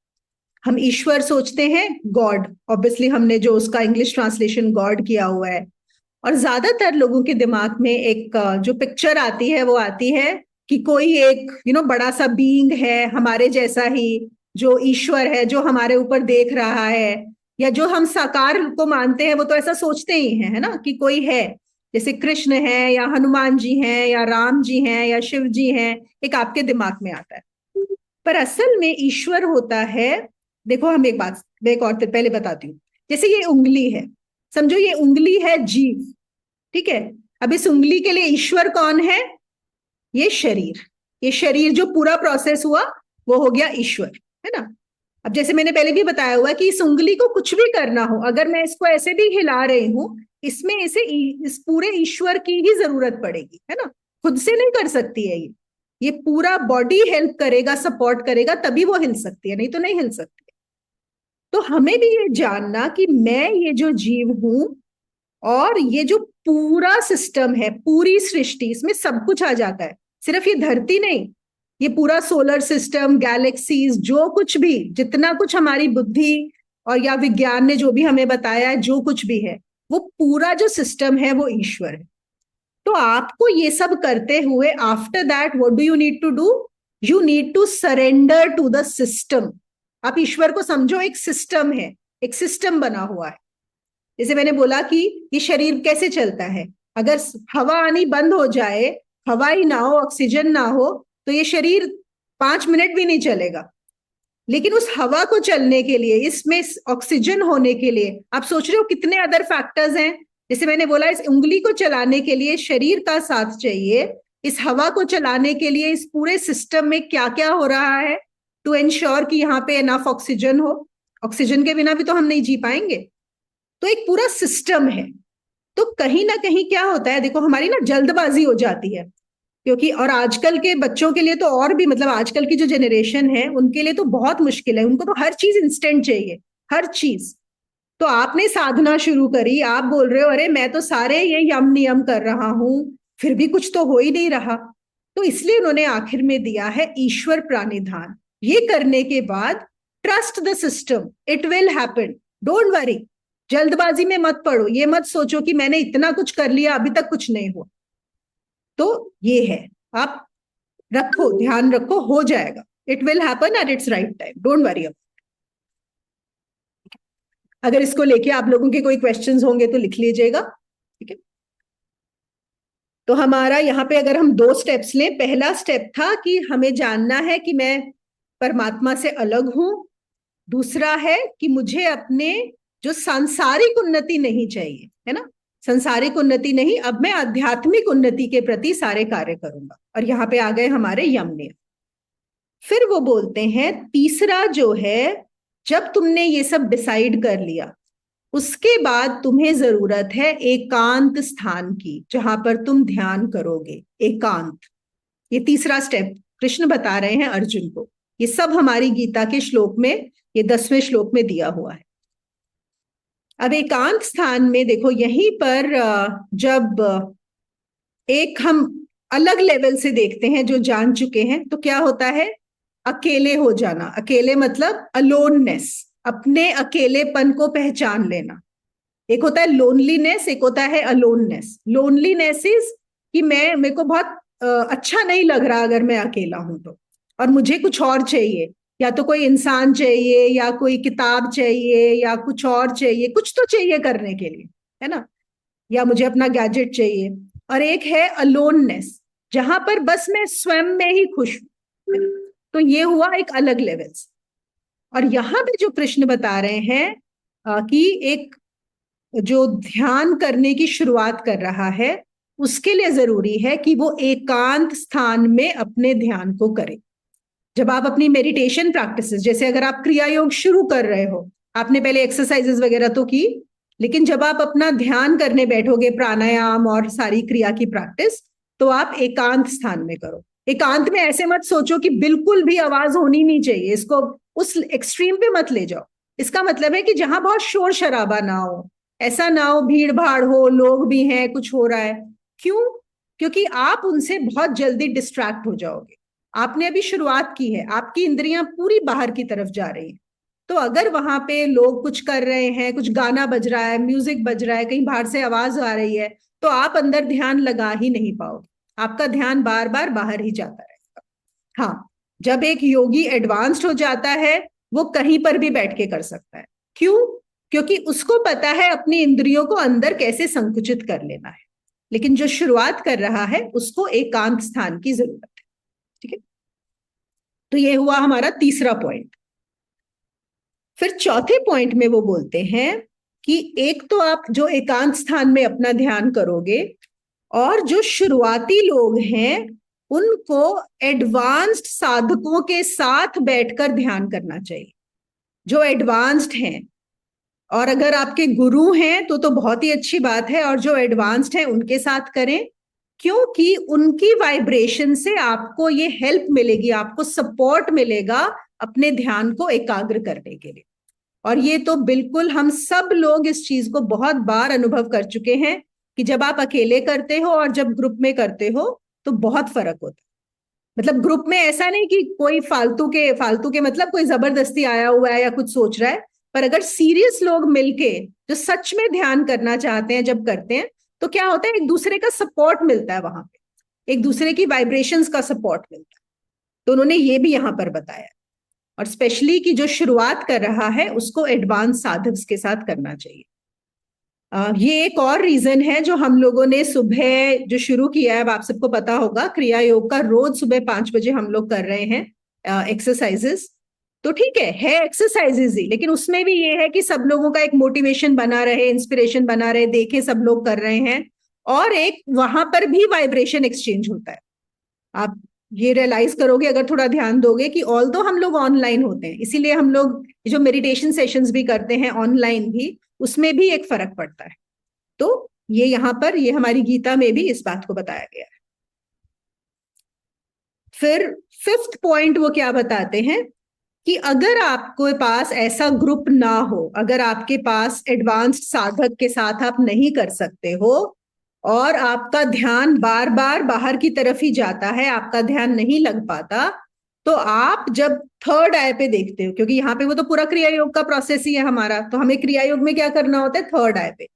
A: हम ईश्वर सोचते हैं गॉड, ऑब्वियसली हमने जो उसका इंग्लिश ट्रांसलेशन गॉड किया हुआ है। और ज्यादातर लोगों के दिमाग में एक जो पिक्चर आती है वो आती है कि कोई एक बड़ा सा बीइंग है हमारे जैसा ही, जो ईश्वर है, जो हमारे ऊपर देख रहा है, या जो हम साकार को मानते हैं वो तो ऐसा सोचते ही हैं, है ना, कि कोई है। जैसे कृष्ण है या हनुमान जी हैं या राम जी हैं या शिव जी हैं, एक आपके दिमाग में आता है। पर असल में ईश्वर होता है, देखो हम एक बात, मैं एक और पहले बताती हूँ। जैसे ये उंगली है, समझो ये उंगली है जीव, ठीक है। अब इस उंगली के लिए ईश्वर कौन है? ये शरीर। ये शरीर जो पूरा प्रोसेस हुआ वो हो गया ईश्वर, है ना। अब जैसे मैंने पहले भी बताया हुआ कि इस उंगली को कुछ भी करना हो, अगर मैं इसको ऐसे भी हिला रही हूं, इसमें इस पूरे ईश्वर की ही जरूरत पड़ेगी, है ना। खुद से नहीं कर सकती है ये पूरा बॉडी हेल्प करेगा, सपोर्ट करेगा, तभी वो हिल सकती है, नहीं तो नहीं हिल सकती। तो हमें भी ये जानना कि मैं ये जो जीव हूं और ये जो पूरा सिस्टम है, पूरी सृष्टि, इसमें सब कुछ आ जाता है, सिर्फ ये धरती नहीं, ये पूरा सोलर सिस्टम, गैलेक्सीज, जो कुछ भी, जितना कुछ हमारी बुद्धि और या विज्ञान ने जो भी हमें बताया है, जो कुछ भी है, वो पूरा जो सिस्टम है वो ईश्वर है। तो आपको ये सब करते हुए after that what do you need to do? You need to surrender to the system. आप ईश्वर को समझो एक सिस्टम है, एक सिस्टम बना हुआ है। जैसे मैंने बोला कि ये शरीर कैसे चलता है, अगर हवा आनी बंद हो जाए, हवा ही ना हो, ऑक्सीजन ना हो, तो ये शरीर 5 मिनट भी नहीं चलेगा। लेकिन उस हवा को चलने के लिए, इसमें ऑक्सीजन होने के लिए, आप सोच रहे हो कितने अदर फैक्टर्स हैं। जैसे मैंने बोला, इस उंगली को चलाने के लिए शरीर का साथ चाहिए, इस हवा को चलाने के लिए इस पूरे सिस्टम में क्या क्या हो रहा है टू एंश्योर कि यहाँ पे एनफ ऑक्सीजन हो। ऑक्सीजन के बिना भी तो हम नहीं जी पाएंगे। तो एक पूरा सिस्टम है। तो कहीं ना कहीं क्या होता है, देखो हमारी ना जल्दबाजी हो जाती है, क्योंकि और आजकल के बच्चों के लिए तो और भी, मतलब आजकल की जो जनरेशन है उनके लिए तो बहुत मुश्किल है, उनको तो हर चीज इंस्टेंट चाहिए, हर चीज। तो आपने साधना शुरू करी, आप बोल रहे हो अरे मैं तो सारे ये यम नियम कर रहा हूं, फिर भी कुछ तो हो ही नहीं रहा। तो इसलिए उन्होंने आखिर में दिया है ईश्वर प्राणिधान। ये करने के बाद trust the system, it will happen, don't worry. जल्दबाजी में मत पड़ो, ये मत सोचो कि मैंने इतना कुछ कर लिया अभी तक कुछ नहीं हुआ। तो ये है, आप रखो, ध्यान रखो, हो जाएगा, it will happen at its right time, don't worry. अगर इसको लेके आप लोगों के कोई क्वेश्चंस होंगे तो लिख लीजिएगा, ठीक है। तो हमारा यहाँ पे अगर हम 2 स्टेप्स लें, पहला स्टेप था कि हमें जानना है कि मैं परमात्मा से अलग हूं। दूसरा है कि मुझे अपने जो सांसारिक उन्नति नहीं चाहिए, है ना, सांसारिक उन्नति नहीं, अब मैं आध्यात्मिक उन्नति के प्रति सारे कार्य करूंगा। और यहाँ पे आ गए हमारे यम नियम। फिर वो बोलते हैं तीसरा जो है, जब तुमने ये सब डिसाइड कर लिया, उसके बाद तुम्हें जरूरत है एकांत स्थान की, जहां पर तुम ध्यान करोगे, एकांत। ये तीसरा स्टेप कृष्ण बता रहे हैं अर्जुन को। ये सब हमारी गीता के श्लोक में, ये 10वें श्लोक में दिया हुआ है। अब एकांत स्थान में देखो, यहीं पर जब एक हम अलग लेवल से देखते हैं, जो जान चुके हैं, तो क्या होता है, अकेले हो जाना। अकेले मतलब अलोननेस, अपने अकेलेपन को पहचान लेना। एक होता है लोनलीनेस, एक होता है अलोननेस। लोनलीनेस इज कि मेरे को बहुत अच्छा नहीं लग रहा अगर मैं अकेला हूं तो, और मुझे कुछ और चाहिए, या तो कोई इंसान चाहिए, या कोई किताब चाहिए, या कुछ और चाहिए, कुछ तो चाहिए करने के लिए, है ना, या मुझे अपना गैजेट चाहिए। और एक है अलोननेस, जहां पर बस मैं स्वयं में ही खुश हूं। तो ये हुआ एक अलग लेवल। और यहां पे जो कृष्ण बता रहे हैं कि एक जो ध्यान करने की शुरुआत कर रहा है, उसके लिए जरूरी है कि वो एकांत स्थान में अपने ध्यान को करे। जब आप अपनी मेडिटेशन प्रैक्टिसेस, जैसे अगर आप क्रिया योग शुरू कर रहे हो, आपने पहले एक्सरसाइजेस वगैरह तो की, लेकिन जब आप अपना ध्यान करने बैठोगे, प्राणायाम और सारी क्रिया की प्रैक्टिस, तो आप एकांत स्थान में करो। एकांत में ऐसे मत सोचो कि बिल्कुल भी आवाज होनी नहीं चाहिए, इसको उस एक्सट्रीम पे मत ले जाओ। इसका मतलब है कि जहां बहुत शोर शराबा ना हो, ऐसा ना हो भीड़ भाड़ हो, लोग भी हैं, कुछ हो रहा है। क्यों? क्योंकि आप उनसे बहुत जल्दी डिस्ट्रैक्ट हो जाओगे। आपने अभी शुरुआत की है, आपकी इंद्रियां पूरी बाहर की तरफ जा रही हैं। तो अगर वहां पे लोग कुछ कर रहे हैं, कुछ गाना बज रहा है, म्यूजिक बज रहा है, कहीं बाहर से आवाज आ रही है, तो आप अंदर ध्यान लगा ही नहीं पाओगे, आपका ध्यान बार बार बाहर ही जाता रहेगा। हाँ, जब एक योगी एडवांस्ड हो जाता है, वो कहीं पर भी बैठ के कर सकता है। क्यों? क्योंकि उसको पता है अपनी इंद्रियों को अंदर कैसे संकुचित कर लेना है। लेकिन जो शुरुआत कर रहा है उसको एकांत स्थान की जरूरत है। ठीक है, तो ये हुआ हमारा तीसरा पॉइंट। फिर चौथे पॉइंट में वो बोलते हैं कि एक तो आप जो एकांत स्थान में अपना ध्यान करोगे, और जो शुरुआती लोग हैं उनको एडवांस्ड साधकों के साथ बैठकर ध्यान करना चाहिए, जो एडवांस्ड हैं। और अगर आपके गुरु हैं तो बहुत ही अच्छी बात है, और जो एडवांस्ड हैं उनके साथ करें, क्योंकि उनकी वाइब्रेशन से आपको ये हेल्प मिलेगी, आपको सपोर्ट मिलेगा अपने ध्यान को एकाग्र करने के लिए। और ये तो बिल्कुल हम सब लोग इस चीज को बहुत बार अनुभव कर चुके हैं कि जब आप अकेले करते हो और जब ग्रुप में करते हो तो बहुत फर्क होता है। मतलब ग्रुप में ऐसा नहीं कि कोई फालतू के मतलब कोई जबरदस्ती आया हुआ है या कुछ सोच रहा है, पर अगर सीरियस लोग मिलके जो सच में ध्यान करना चाहते हैं जब करते हैं तो क्या होता है, एक दूसरे का सपोर्ट मिलता है, वहां पे एक दूसरे की वाइब्रेशंस का सपोर्ट मिलता है। तो उन्होंने ये भी यहां पर बताया, और स्पेशली कि जो शुरुआत कर रहा है उसको एडवांस साधक के साथ करना चाहिए। ये एक और रीजन है जो हम लोगों ने सुबह जो शुरू किया है, अब आप सबको पता होगा, क्रिया योग का रोज सुबह 5 बजे हम लोग कर रहे हैं एक्सरसाइजेस। तो ठीक है एक्सरसाइजेस ही, लेकिन उसमें भी ये है कि सब लोगों का एक मोटिवेशन बना रहे, इंस्पिरेशन बना रहे, देखे सब लोग कर रहे हैं, और एक वहां पर भी वाइब्रेशन एक्सचेंज होता है। आप ये रियलाइज करोगे अगर थोड़ा ध्यान दोगे कि ऑल दो हम लोग ऑनलाइन होते हैं, इसीलिए हम लोग जो मेडिटेशन सेशंस भी करते हैं ऑनलाइन भी, उसमें भी एक फर्क पड़ता है। तो ये यहां पर ये हमारी गीता में भी इस बात को बताया गया है। फिर फिफ्थ पॉइंट वो क्या बताते हैं कि अगर आपके पास ऐसा ग्रुप ना हो, अगर आपके पास एडवांस्ड साधक के साथ आप नहीं कर सकते हो और आपका ध्यान बार बार बाहर की तरफ ही जाता है, आपका ध्यान नहीं लग पाता, तो आप जब थर्ड आई पे देखते हो, क्योंकि यहाँ पे वो तो पूरा क्रिया योग का प्रोसेस ही है हमारा, तो हमें क्रिया योग में क्या करना होता है, थर्ड आई पे।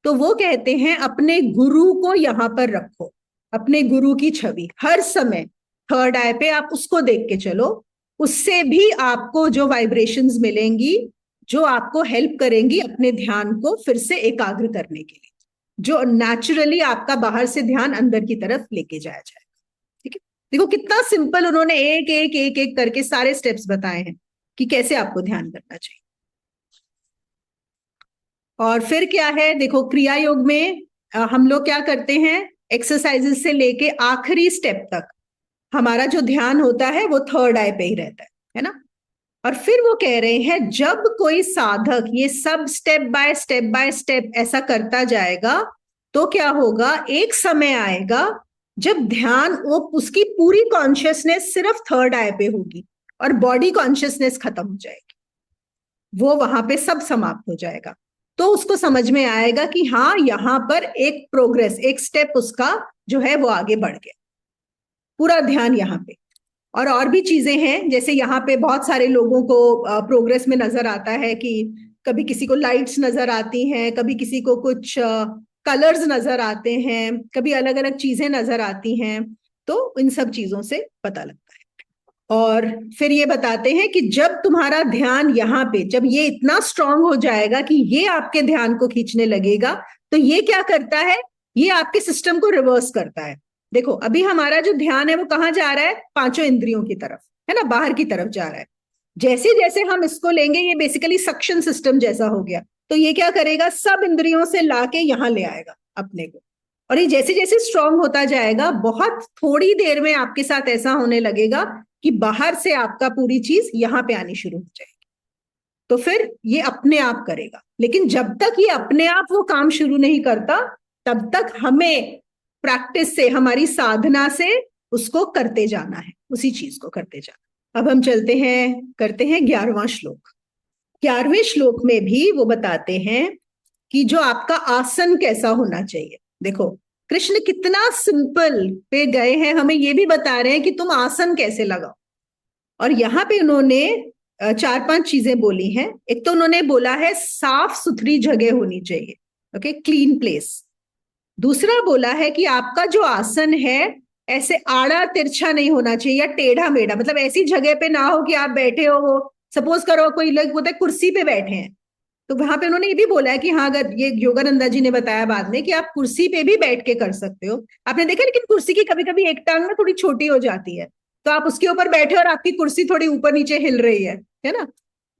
A: तो वो कहते हैं अपने गुरु को यहां पर रखो, अपने गुरु की छवि हर समय थर्ड आई पे आप उसको देख के चलो, उससे भी आपको जो वाइब्रेशंस मिलेंगी जो आपको हेल्प करेंगी अपने ध्यान को फिर से एकाग्र करने के लिए, जो नेचुरली आपका बाहर से ध्यान अंदर की तरफ लेके जाया जाएगा। ठीक है, देखो कितना सिंपल उन्होंने एक एक एक एक करके सारे स्टेप्स बताए हैं कि कैसे आपको ध्यान करना चाहिए। और फिर क्या है, देखो क्रिया योग में हम लोग क्या करते हैं, एक्सरसाइजेस से लेके आखिरी स्टेप तक हमारा जो ध्यान होता है वो थर्ड आई पे ही रहता है ना। और फिर वो कह रहे हैं जब कोई साधक ये सब स्टेप बाय स्टेप ऐसा करता जाएगा तो क्या होगा, एक समय आएगा जब ध्यान वो उसकी पूरी कॉन्शियसनेस सिर्फ थर्ड आई पे होगी और बॉडी कॉन्शियसनेस खत्म हो जाएगी, वो वहां पे सब समाप्त हो जाएगा। तो उसको समझ में आएगा कि हाँ यहां पर एक प्रोग्रेस, एक स्टेप उसका जो है वो आगे बढ़ गया, पूरा ध्यान यहाँ पे। और भी चीजें हैं, जैसे यहाँ पे बहुत सारे लोगों को प्रोग्रेस में नजर आता है कि कभी किसी को लाइट्स नजर आती हैं, कभी किसी को कुछ कलर्स नजर आते हैं, कभी अलग अलग चीजें नजर आती हैं, तो इन सब चीजों से पता लगता है। और फिर ये बताते हैं कि जब तुम्हारा ध्यान यहाँ पे, जब ये इतना स्ट्रांग हो जाएगा कि ये आपके ध्यान को खींचने लगेगा, तो ये क्या करता है, ये आपके सिस्टम को रिवर्स करता है। देखो अभी हमारा जो ध्यान है वो कहाँ जा रहा है, पांचों इंद्रियों की तरफ, है ना, बाहर की तरफ जा रहा है। जैसे जैसे हम इसको लेंगे, ये बेसिकली सक्शन सिस्टम जैसा हो गया, तो ये क्या करेगा, सब इंद्रियों से लाके यहां ले आएगा अपने को। और ये जैसे जैसे स्ट्रांग होता जाएगा, बहुत थोड़ी देर में आपके साथ ऐसा होने लगेगा कि बाहर से आपका पूरी चीज यहां पे आनी शुरू हो जाएगी। तो फिर ये अपने आप करेगा, लेकिन जब तक ये अपने आप वो काम शुरू नहीं करता तब तक हमें प्रैक्टिस से, हमारी साधना से उसको करते जाना है, उसी चीज को करते जाना। अब हम चलते हैं, करते हैं 11वां श्लोक। 11वें श्लोक में भी वो बताते हैं कि जो आपका आसन कैसा होना चाहिए। देखो कृष्ण कितना सिंपल पे गए हैं, हमें ये भी बता रहे हैं कि तुम आसन कैसे लगाओ। और यहाँ पे उन्होंने 4-5 चीजें बोली हैं। एक तो उन्होंने बोला है साफ सुथरी जगह होनी चाहिए, ओके, क्लीन प्लेस। दूसरा बोला है कि आपका जो आसन है ऐसे आड़ा तिरछा नहीं होना चाहिए या टेढ़ा मेढ़ा, मतलब ऐसी जगह पे ना हो कि आप बैठे हो, वो सपोज करो कोई लोग बोलते हैं कुर्सी पे बैठे हैं, तो वहां पे उन्होंने ये भी बोला है कि हाँ, अगर ये योगानंदा जी ने बताया बाद में कि आप कुर्सी पे भी बैठ के कर सकते हो। आपने देखा, लेकिन कुर्सी की कभी कभी एक टांग ना थोड़ी छोटी हो जाती है, तो आप उसके ऊपर बैठे और आपकी कुर्सी थोड़ी ऊपर नीचे हिल रही है ना।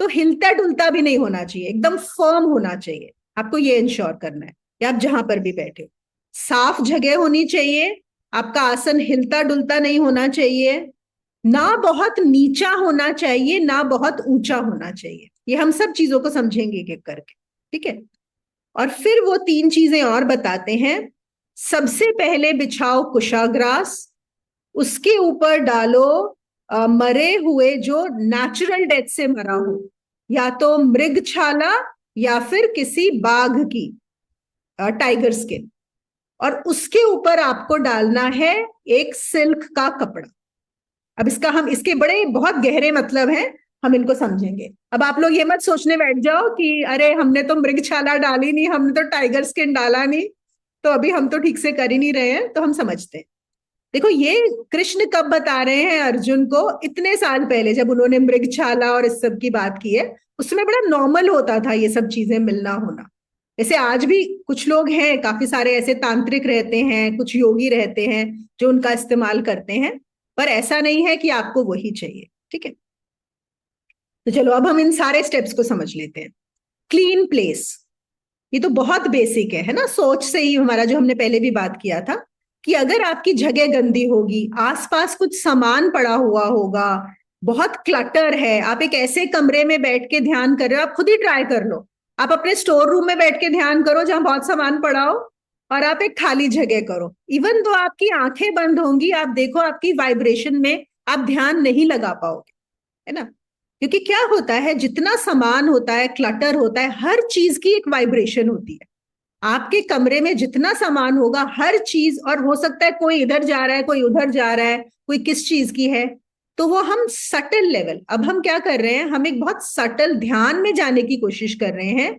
A: तो हिलता डुलता भी नहीं होना चाहिए, एकदम फर्म होना चाहिए। आपको ये इंश्योर करना है कि आप जहां पर भी बैठे हो, साफ जगह होनी चाहिए, आपका आसन हिलता डुलता नहीं होना चाहिए, ना बहुत नीचा होना चाहिए ना बहुत ऊंचा होना चाहिए। ये हम सब चीजों को समझेंगे एक एक करके, ठीक है। और फिर वो तीन चीजें और बताते हैं। सबसे पहले बिछाओ कुशाग्रास, उसके ऊपर डालो मरे हुए जो नेचुरल डेथ से मरा हो, या तो मृगछाला या फिर किसी बाघ की टाइगर स्किन, और उसके ऊपर आपको डालना है एक सिल्क का कपड़ा। अब इसका हम इसके बड़े बहुत गहरे मतलब हैं, हम इनको समझेंगे। अब आप लोग ये मत सोचने बैठ जाओ कि अरे हमने तो मृगछाला डाली नहीं, हमने तो टाइगर स्किन डाला नहीं, तो अभी हम तो ठीक से कर ही नहीं रहे हैं। तो हम समझते हैं। देखो, ये कृष्ण कब बता रहे हैं अर्जुन को? इतने साल पहले जब उन्होंने मृगछाला और इस सब की बात की है, उसमें बड़ा नॉर्मल होता था ये सब चीजें मिलना होना। जैसे आज भी कुछ लोग हैं, काफी सारे ऐसे तांत्रिक रहते हैं, कुछ योगी रहते हैं जो उनका इस्तेमाल करते हैं, पर ऐसा नहीं है कि आपको वही चाहिए, ठीक है। तो चलो अब हम इन सारे स्टेप्स को समझ लेते हैं। क्लीन प्लेस, ये तो बहुत बेसिक है ना। सोच से ही हमारा जो हमने पहले भी बात किया था कि अगर आपकी जगह गंदी होगी, आसपास कुछ सामान पड़ा हुआ होगा, बहुत क्लटर है, आप एक ऐसे कमरे में बैठ के ध्यान कर रहे हो, आप खुद ही ट्राई कर लो। आप अपने स्टोर रूम में बैठ के ध्यान करो जहां बहुत सामान पड़ा हो, और आप एक खाली जगह करो। इवन तो आपकी आंखें बंद होंगी, आप देखो आपकी वाइब्रेशन में आप ध्यान नहीं लगा पाओगे, है ना। क्योंकि क्या होता है, जितना सामान होता है, क्लटर होता है, हर चीज की एक वाइब्रेशन होती है। आपके कमरे में जितना सामान होगा, हर चीज, और हो सकता है कोई इधर जा रहा है, कोई उधर जा रहा है, कोई किस चीज की है, तो वो हम सटल लेवल, अब हम क्या कर रहे हैं, हम एक बहुत सटल ध्यान में जाने की कोशिश कर रहे हैं।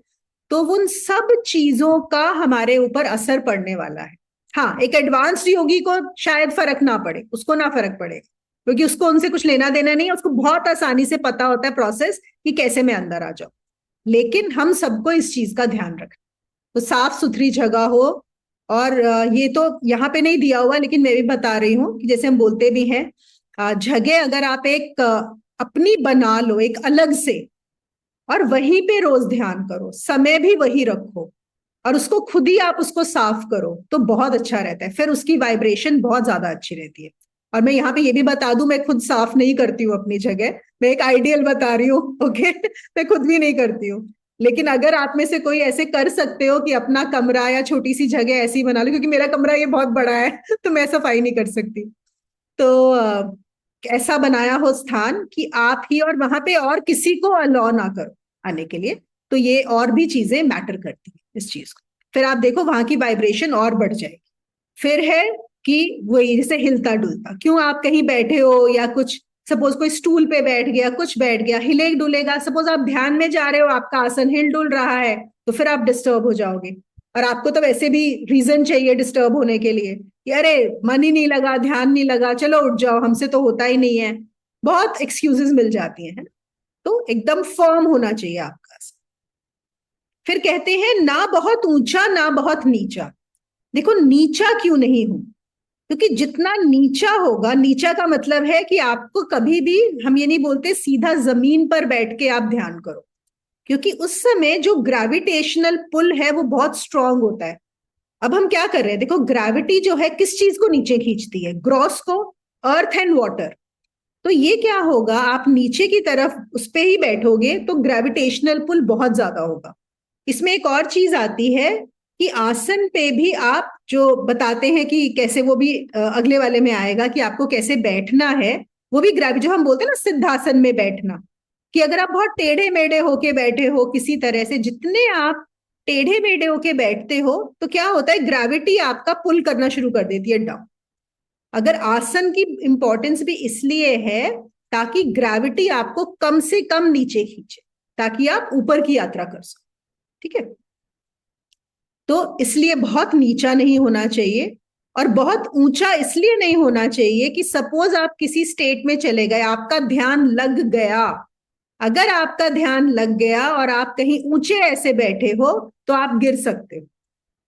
A: तो उन सब चीजों का हमारे ऊपर असर पड़ने वाला है। हाँ, एक एडवांस्ड योगी को शायद फर्क ना पड़े, उसको ना फर्क पड़े, क्योंकि उसको उनसे कुछ लेना देना नहीं है, उसको बहुत आसानी से पता होता है प्रोसेस कि कैसे मैं अंदर आ जाऊं। लेकिन हम सबको इस चीज का ध्यान रखना, तो साफ सुथरी जगह हो। और ये तो यहाँ पे नहीं दिया हुआ, लेकिन मैं भी बता रही हूँ कि जैसे हम बोलते भी हैं, जगह अगर आप एक अपनी बना लो एक अलग से, और वहीं पे रोज ध्यान करो, समय भी वही रखो, और उसको खुद ही आप उसको साफ करो, तो बहुत अच्छा रहता है। फिर उसकी वाइब्रेशन बहुत ज्यादा अच्छी रहती है। और मैं यहाँ पे ये भी बता दूं, मैं खुद साफ नहीं करती हूँ अपनी जगह, मैं एक आइडियल बता रही हूँ, ओके। मैं खुद भी नहीं करती हूँ। लेकिन अगर आप में से कोई ऐसे कर सकते हो कि अपना कमरा या छोटी सी जगह ऐसी बना लो, क्योंकि मेरा कमरा ये बहुत बड़ा है तो मैं सफाई नहीं कर सकती, तो ऐसा बनाया हो स्थान कि आप ही, और वहां पे और किसी को अलाउ ना करो आने के लिए, तो ये और भी चीजें मैटर करती है इस चीज को। फिर आप देखो वहां की वाइब्रेशन और बढ़ जाएगी। फिर है कि वही जैसे हिलता डुलता, क्यों आप कहीं बैठे हो या कुछ, सपोज कोई स्टूल पे बैठ गया, कुछ बैठ गया, हिले डुलेगा, सपोज आप ध्यान में जा रहे हो, आपका आसन हिल डुल रहा है, तो फिर आप डिस्टर्ब हो जाओगे। और आपको तो वैसे भी रीजन चाहिए डिस्टर्ब होने के लिए कि अरे मन ही नहीं लगा, ध्यान नहीं लगा, चलो उठ जाओ, हमसे तो होता ही नहीं है। बहुत एक्सक्यूजेस मिल जाती हैं, है ना। तो एकदम फर्म होना चाहिए आपका। फिर कहते हैं ना बहुत ऊंचा ना बहुत नीचा। देखो, नीचा क्यों नहीं हूं, क्योंकि जितना नीचा होगा, नीचा का मतलब है कि आपको कभी भी, हम ये नहीं बोलते सीधा जमीन पर बैठ के आप ध्यान करो, क्योंकि उस समय जो ग्रेविटेशनल पुल है वो बहुत स्ट्रांग होता है। अब हम क्या कर रहे हैं, देखो ग्रेविटी जो है किस चीज को नीचे खींचती है, ग्रॉस को, अर्थ एंड वाटर। तो ये क्या होगा, आप नीचे की तरफ उस पे ही बैठोगे तो ग्रेविटेशनल पुल बहुत ज्यादा होगा। इसमें एक और चीज आती है कि आसन पे भी आप जो बताते हैं कि कैसे, वो भी अगले वाले में आएगा कि आपको कैसे बैठना है, वो भी ग्रेविटी, जो हम बोलते हैं ना सिद्धासन में बैठना, कि अगर आप बहुत टेढ़े मेढ़े होके बैठे हो किसी तरह से, जितने आप टेढ़े मेढ़े होके बैठते हो, तो क्या होता है, ग्रेविटी आपका पुल करना शुरू कर देती है डाउन। अगर आसन की इंपॉर्टेंस भी इसलिए है ताकि ग्रेविटी आपको कम से कम नीचे खींचे, ताकि आप ऊपर की यात्रा कर सको, ठीक है। तो इसलिए बहुत नीचा नहीं होना चाहिए, और बहुत ऊंचा इसलिए नहीं होना चाहिए कि सपोज आप किसी स्टेट में चले गए, आपका ध्यान लग गया, अगर आपका ध्यान लग गया और आप कहीं ऊंचे ऐसे बैठे हो तो आप गिर सकते हो।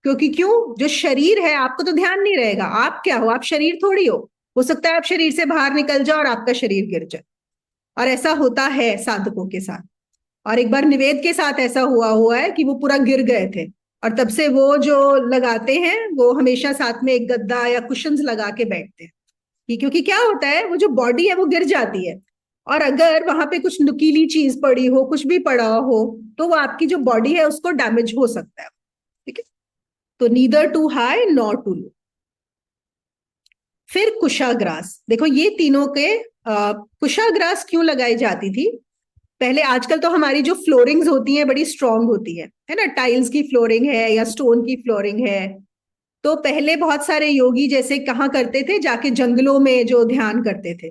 A: क्योंकि क्यों, जो शरीर है, आपको तो ध्यान नहीं रहेगा, आप क्या हो, आप शरीर थोड़ी हो सकता है आप शरीर से बाहर निकल जाओ और आपका शरीर गिर जाए। और ऐसा होता है साधकों के साथ। और एक बार निवेद के साथ ऐसा हुआ हुआ है कि वो पूरा गिर गए थे, और तब से वो जो लगाते हैं वो हमेशा साथ में एक गद्दा या कुशन्स लगा के बैठते हैं। क्योंकि क्या होता है, वो जो बॉडी है वो गिर जाती है, और अगर वहां पे कुछ नुकीली चीज पड़ी हो, कुछ भी पड़ा हो, तो वो आपकी जो बॉडी है उसको डैमेज हो सकता है। ठीक है, तो neither too high nor too low. फिर कुशाग्रास, देखो ये तीनों के कुशाग्रास क्यों लगाई जाती थी। पहले, आजकल तो हमारी जो फ्लोरिंग्स होती हैं बड़ी स्ट्रांग होती है ना, टाइल्स की फ्लोरिंग है या स्टोन की फ्लोरिंग है। तो पहले बहुत सारे योगी जैसे कहाँ करते थे, जाके जंगलों में जो ध्यान करते थे।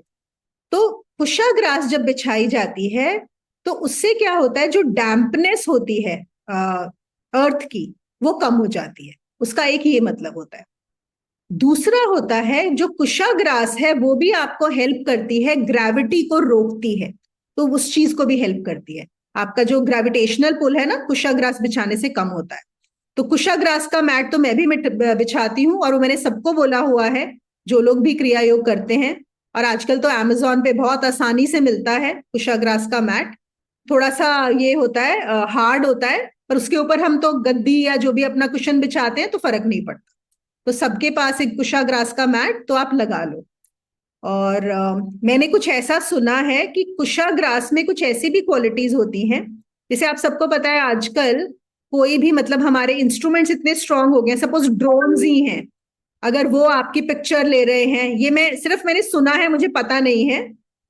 A: तो कुशाग्रास जब बिछाई जाती है तो उससे क्या होता है, जो डैम्पनेस होती है अर्थ की, वो कम हो जाती है। उसका एक ये मतलब होता है। दूसरा होता है, जो कुशाग्रास है वो भी आपको हेल्प करती है, ग्रेविटी को रोकती है, तो उस चीज को भी हेल्प करती है। आपका जो ग्रेविटेशनल पुल है ना, कुशाग्रास बिछाने से कम होता है। तो कुशाग्रास का मैट तो मैं भी बिछाती हूँ, और वो मैंने सबको बोला हुआ है, जो लोग भी क्रिया योग करते हैं। और आजकल तो अमेजोन पे बहुत आसानी से मिलता है कुशाग्रास का मैट। थोड़ा सा ये होता है, हार्ड होता है, पर उसके ऊपर हम तो गद्दी या जो भी अपना कुशन बिछाते हैं तो फर्क नहीं पड़ता। तो सबके पास एक कुशाग्रास का मैट तो आप लगा लो। और मैंने कुछ ऐसा सुना है कि कुशाग्रास में कुछ ऐसी भी क्वालिटीज होती हैं, जैसे आप सबको पता है आजकल कोई भी, मतलब हमारे इंस्ट्रूमेंट्स इतने स्ट्रांग हो गए, सपोज ड्रोन्स ही हैं, अगर वो आपकी पिक्चर ले रहे हैं, ये मैंने सुना है, मुझे पता नहीं है।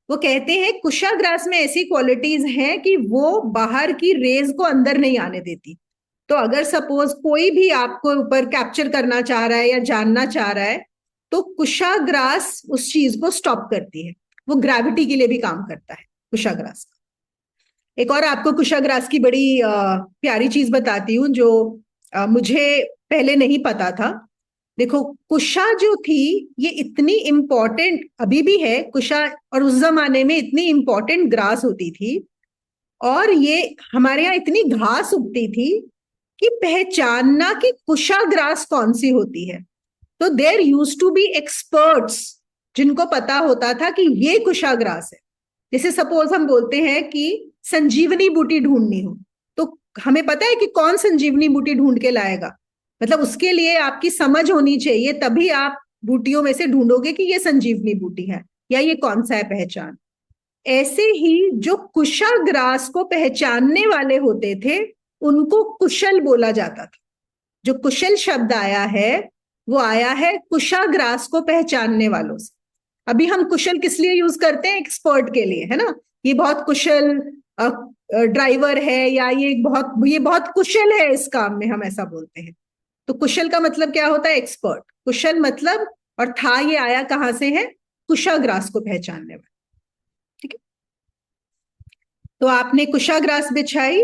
A: वो कहते हैं कुशाग्रास में ऐसी क्वालिटीज हैं कि वो बाहर की रेज को अंदर नहीं आने देती। तो अगर सपोज कोई भी आपको ऊपर कैप्चर करना चाह रहा है या जानना चाह रहा है, तो कुशाग्रास उस चीज को स्टॉप करती है। वो ग्रेविटी के लिए भी काम करता है कुशाग्रास। एक और आपको कुशाग्रास की बड़ी प्यारी चीज बताती हूँ, जो मुझे पहले नहीं पता था। देखो, कुशा जो थी, ये इतनी इंपॉर्टेंट अभी भी है कुशा, और उस जमाने में इतनी इंपॉर्टेंट ग्रास होती थी। और ये हमारे यहाँ इतनी घास उगती थी कि पहचानना कि कुशा ग्रास कौन सी होती है, तो देर यूज टू बी एक्सपर्ट्स जिनको पता होता था कि ये कुशा ग्रास है। जैसे सपोज हम बोलते हैं कि संजीवनी बूटी ढूंढनी हो, तो हमें पता है कि कौन संजीवनी बूटी ढूंढ के लाएगा। मतलब उसके लिए आपकी समझ होनी चाहिए, तभी आप बूटियों में से ढूंढोगे कि ये संजीवनी बूटी है या ये कौन सा है पहचान। ऐसे ही जो कुशाग्रास को पहचानने वाले होते थे, उनको कुशल बोला जाता था। जो कुशल शब्द आया है वो आया है कुशाग्रास को पहचानने वालों से। अभी हम कुशल किस लिए यूज करते हैं, एक्सपर्ट के लिए, है ना। ये बहुत कुशल ड्राइवर है, या ये बहुत कुशल है इस काम में, हम ऐसा बोलते हैं। तो कुशल का मतलब क्या होता है, एक्सपर्ट। कुशल मतलब, और था ये आया कहां से है, कुशाग्रास को पहचानने वाला। ठीक है, तो आपने कुशाग्रास बिछाई,